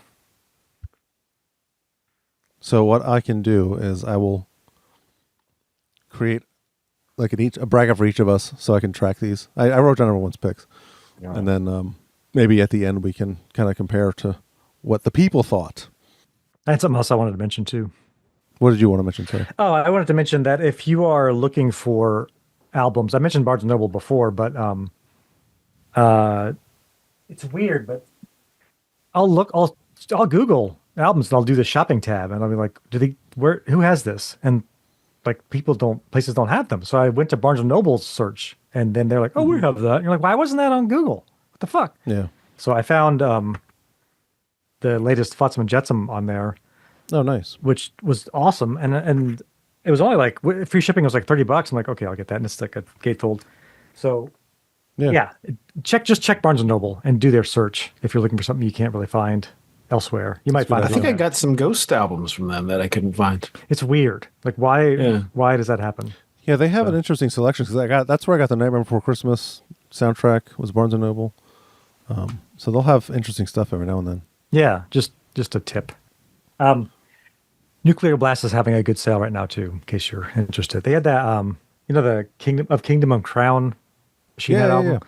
S1: So what I can do is I will create like a bracket for each of us, so I can track these. I wrote down everyone's picks, and then maybe at the end we can kind of compare to what the people thought.
S3: I had something else I wanted to mention too.
S1: What did you want to mention, sorry?
S3: Oh, I wanted to mention that if you are looking for albums, I mentioned Barnes and Noble before, but it's weird, but I'll Google albums and I'll do the shopping tab and I'll be like, who has this? And like places don't have them. So I went to Barnes and Noble's search and then they're like, oh, we have that. And you're like, why wasn't that on Google? What the fuck?
S1: Yeah.
S3: So I found the latest Flotsam and Jetsam on there.
S1: Oh, nice.
S3: Which was awesome. And it was only like free shipping was like $30. I'm like, okay, I'll get that. And it's like a gatefold. So yeah, just check Barnes and Noble and do their search if you're looking for something you can't really find elsewhere. You might find.
S2: I think I got some Ghost albums from them that I couldn't find.
S3: It's weird. Like why does that happen?
S1: Yeah, they have an interesting selection because that's where I got the Nightmare Before Christmas soundtrack was Barnes and Noble. So they'll have interesting stuff every now and then.
S3: Yeah, just a tip. Nuclear Blast is having a good sale right now too, in case you're interested. They had that the Kingdom of Crown Machine Head album. Yeah.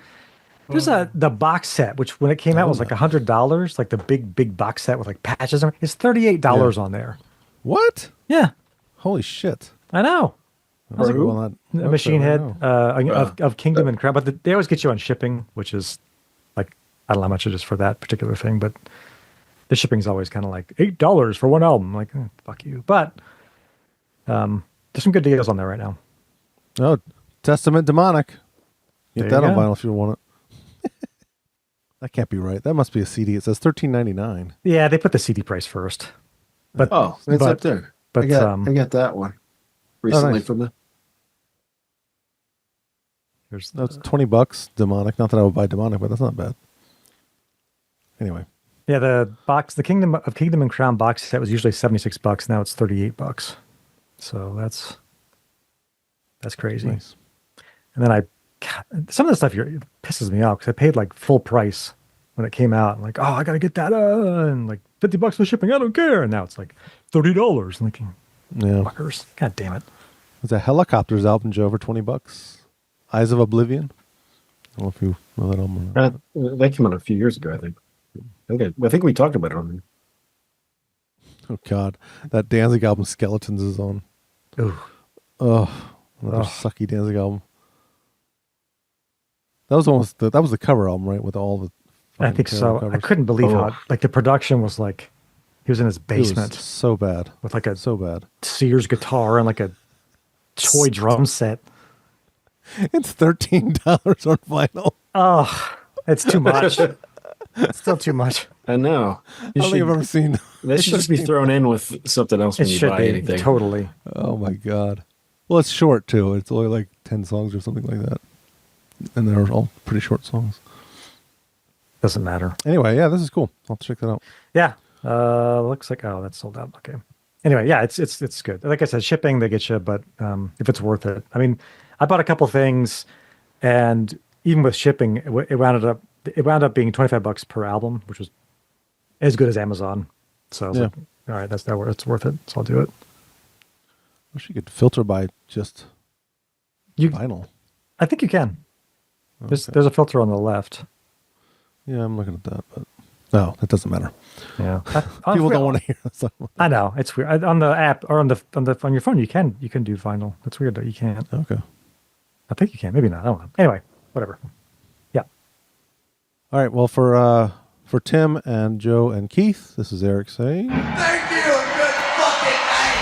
S3: There's the box set, which when it came out was like $100, like the big box set with like patches. It's $38 on there.
S1: What?
S3: Yeah.
S1: Holy shit!
S3: I know. I was
S1: like,
S3: a Machine Head of Kingdom and Crown, but they always get you on shipping, which is like I don't know how much it is for that particular thing, but the shipping's always kind of like $8 for one album. I'm like, fuck you. But there's some good deals on there right now.
S1: Oh, Testament Demonic. Get that on vinyl if you want it. That can't be right. That must be a CD. It says $13.99.
S3: Yeah, they put the CD price first. But
S2: it's up there.
S3: But
S2: I got that one recently from the.
S1: That's $20. Demonic. Not that I would buy Demonic, but that's not bad. Anyway.
S3: Yeah, the Kingdom and Crown box set was usually $76. Now it's $38. So that's crazy.
S1: Nice.
S3: And then some of the stuff here pisses me off because I paid like full price when it came out. I'm like, oh, I gotta get that, and like $50 for shipping. I don't care. And now it's like $30. I'm like, fuckers, god damn it.
S1: There's a Helicopters album, Joe, for $20. Eyes of Oblivion. I don't know if you know that album or not.
S2: That came out a few years ago, I think. I think we talked about it on there.
S1: Oh God, that Danzig album, Skeletons, is on. Another sucky Danzig album. That was the cover album, right? With all the.
S3: I think so. Covers. I couldn't believe how like the production was like. He was in his basement.
S1: It was so bad.
S3: With like
S1: so bad
S3: Sears guitar and like a toy drum set.
S1: It's $13 on vinyl.
S3: Oh, it's too much. It's still too much.
S2: I know.
S1: I don't think I've ever seen.
S2: That should just be thrown in with something else when you buy anything.
S3: Totally.
S1: Oh my God. Well, it's short too. It's only like 10 songs or something like that. And they're all pretty short songs.
S3: Doesn't matter.
S1: Anyway, yeah, this is cool. I'll check that out.
S3: Yeah. Looks like that's sold out. Okay. Anyway, yeah, it's good. Like I said, shipping they get you, but if it's worth it. I mean, I bought a couple things, and even with shipping, it wound up being $25 per album, which was as good as Amazon. So I was like, all right, it's worth it. So I'll do it.
S1: I wish you could filter by just vinyl.
S3: I think you can. There's a filter on the left.
S1: Yeah, I'm looking at that, but no, that doesn't matter.
S3: Yeah,
S1: people don't want to hear that.
S3: I know it's weird. On the app or on your phone, you can do vinyl. That's weird that you can't.
S1: Okay,
S3: I think you can. Maybe not. I don't know. Anyway, whatever. Yeah.
S1: All right. Well, for Tim and Joe and Keith, this is Eric saying.
S6: Thank you. Good fucking night.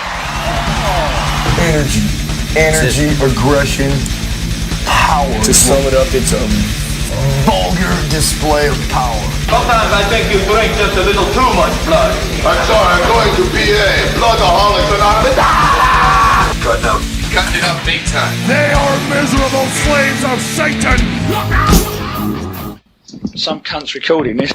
S8: Energy, aggression, power. To sum it up, it's a vulgar display of power.
S9: Sometimes I think you drink just a little too much blood.
S10: I'm sorry, I'm going to PA. Bloodaholics Anonymous.
S9: Cut out.
S10: Cut it up big time.
S5: They are miserable slaves of Satan.
S11: Some cunt's recording this.